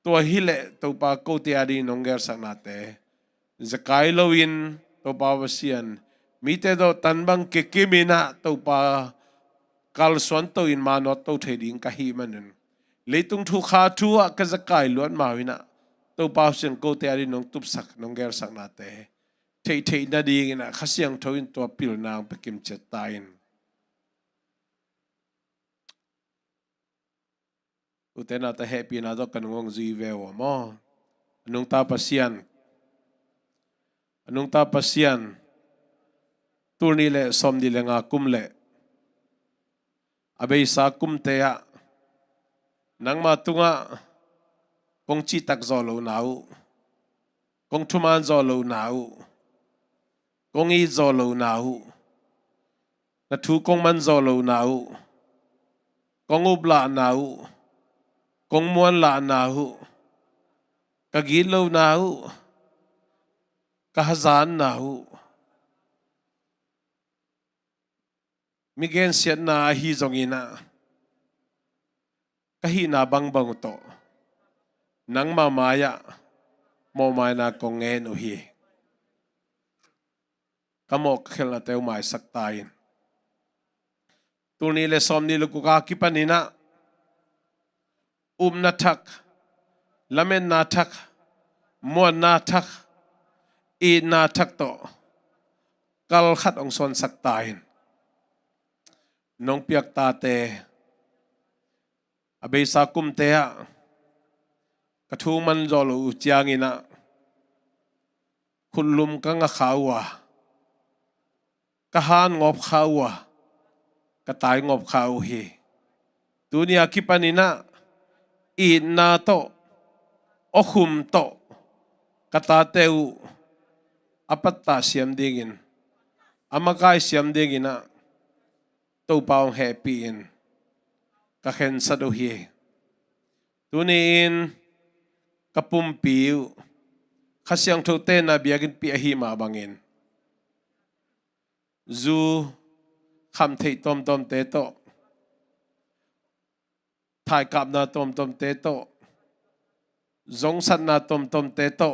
to hi le to pa ko te adi nong ger sak na te zakai loin to pa sian mi te do tan bang ke kimina to pa kal son to in ma no to theding ka hi manun lấy tung thu khá thua cái giấc cài luận màu ina tàu bao xiên câu tè đi nông tụp sắc nông gel sắc nát tè thầy thầy na đi ina khá xiang thâu in tua pil nang pe kim chết tain uten na ta happy na do kan ngong zui veo mo anong ta pasian tur ni le som di le nga kum le abei sa kum te ya nang ma tunga kong chi tak zo lo nau kong thuman zo lo nau kong i zo lo nau na thu kong man zo lo nau kong ub la nau kong muan la nau ka gi lo nau ka hazan nau migen siat na hi zongina kahi na bang to nang mamaya mo mai na kong nge no hi kamok khel na teu mai sak tain tu ni le som ni lu ka ki panina na thak lamen na thak mo na thak i na thak to kal khat ong son sak tain nong piak ta te abei sa kum te a ka thu man zo lo chiang ina khulum ka nga khawa ka han ngop khawa ka tai ngop khau hi dunia ki panina i na to o khum to ka ta teu apatta siam dingin amakai siam dingina to paung happy in ka khen sa do hi tunin kapum piu khasyang tho te na biagin pi hi ma bangin zu kham thei tom tom te to thai kap na tom tom te to zong san na tom tom te to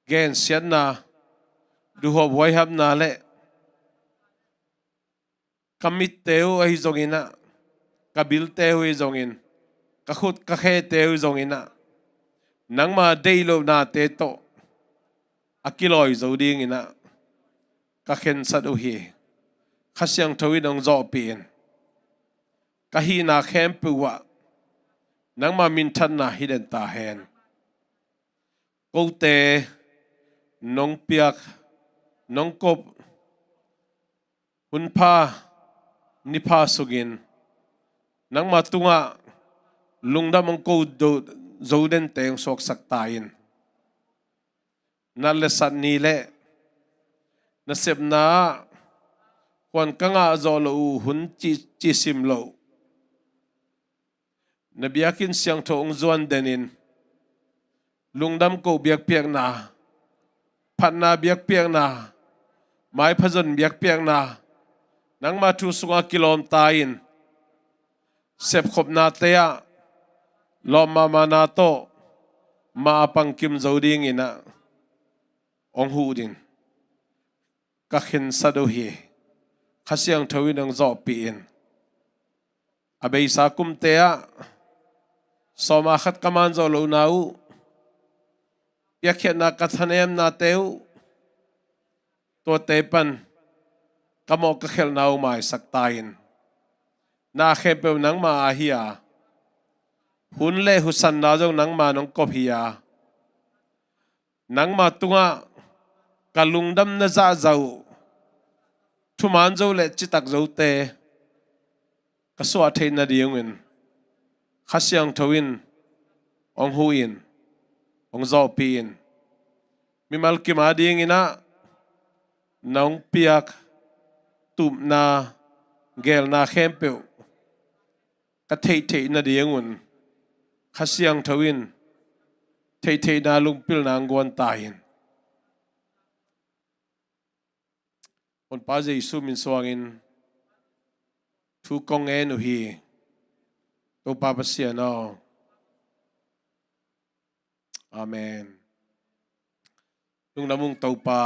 gen sian na du ho boy hab na le kamit teu ai zongina kabil teu ai zongin ka khut ka khe teu zongina nang ma dei lo na te to akiloi zo ding ina ka khen sa do hi khasyang thawi dong zo pin ka hi na khem puwa nang ma min than na hiden ta hen ko te nong piak nong kop hun pha nipa sugin nang matunga lungdam ang ko do zoden teng sok saktain na lesan nile na sebna kwan kanga zolo hun chi simlo na biakin siang thong zuan denin lungdam ko biak piak na phat na biak piak na mai phazon biak piak na nang ma thu sunga kilom tain sep khop na teya lo ma na to ma pang kim zoding ina ong hu din ka khin sado hi khasyang thawin ang zo pi in abei sa kum teya soma khat kaman zo lo nau yakhe na kathanem na teu to tepan kamok ka khel nau mai saktain na khepe nang ma hiya hun le husan na jong nang ma nong ko hiya nang ma tunga kalungdam na za zau thuman zo le chitak zo te ka so thein na diungin khasyang thawin ong huin ong zo pin mimal ki ma ding ina nong piak tum na gel na khempeu ka thei na diangun khasyang thawin thei na lungpil na ngwan tain on pa Jesu min swangin thu kong en hi to pa pasia no amen nung namung tau pa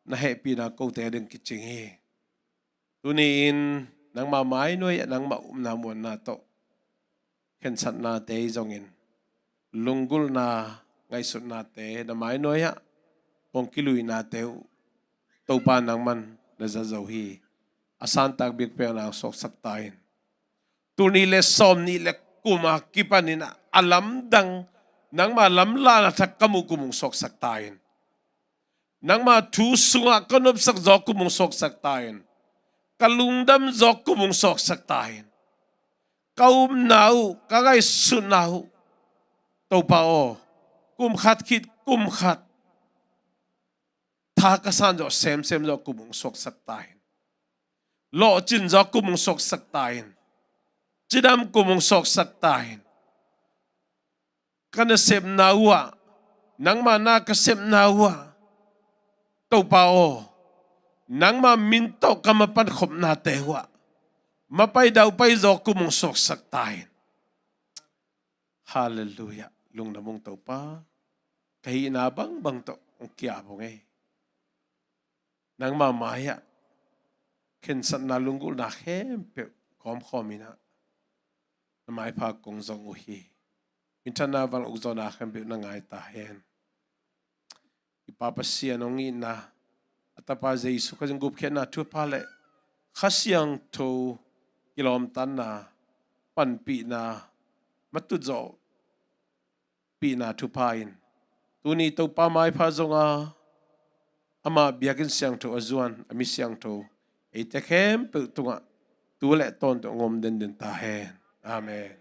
na happy na ko te ding kiching hi tunin nang mamay noy nang maum na mo na to khen sat na te zongin lungul na ngay sut na te na mai noi ha ong kilui na te to pa nang man na za zo hi asan tak bik pe na sok sak tain tu ni le som ni le kuma kipanina alam dang nang ma lam la na thak kamu kumung sok sak tain nang ma thu sunga kanop sak zo kumung sok sak tain kalungdam zo kumung sok sak tain kaum nau kagai sun nau to pa o kum khat khit kum khat tha ka san zo sem zo kumung sok sak tain lo chin zo kumung sok sak tain chidam kumung sok sak tain kana sem nawa nang ma na ka sem nawa to pa o nang ma min to kamapan khop na tewa mapai daw pai zo kumung sok sak tain hallelujah lung namong to pa kahi na bang to ang kya bo ngay nang mamaya kinsan na lunggul na hempe komina na mai pa kong zong uhi minsan na val uzo na hempe na ngay tahen ipapasiya nung ina at apa Jesu kasi gupken na tu pale kasyang to kilom tan na panpi na matudzo pi na tu pain tuni to pa mai pa zonga ama biakin siang to azuan ami siang to e te kem pe tunga tu le ton to ngom den ta hen amen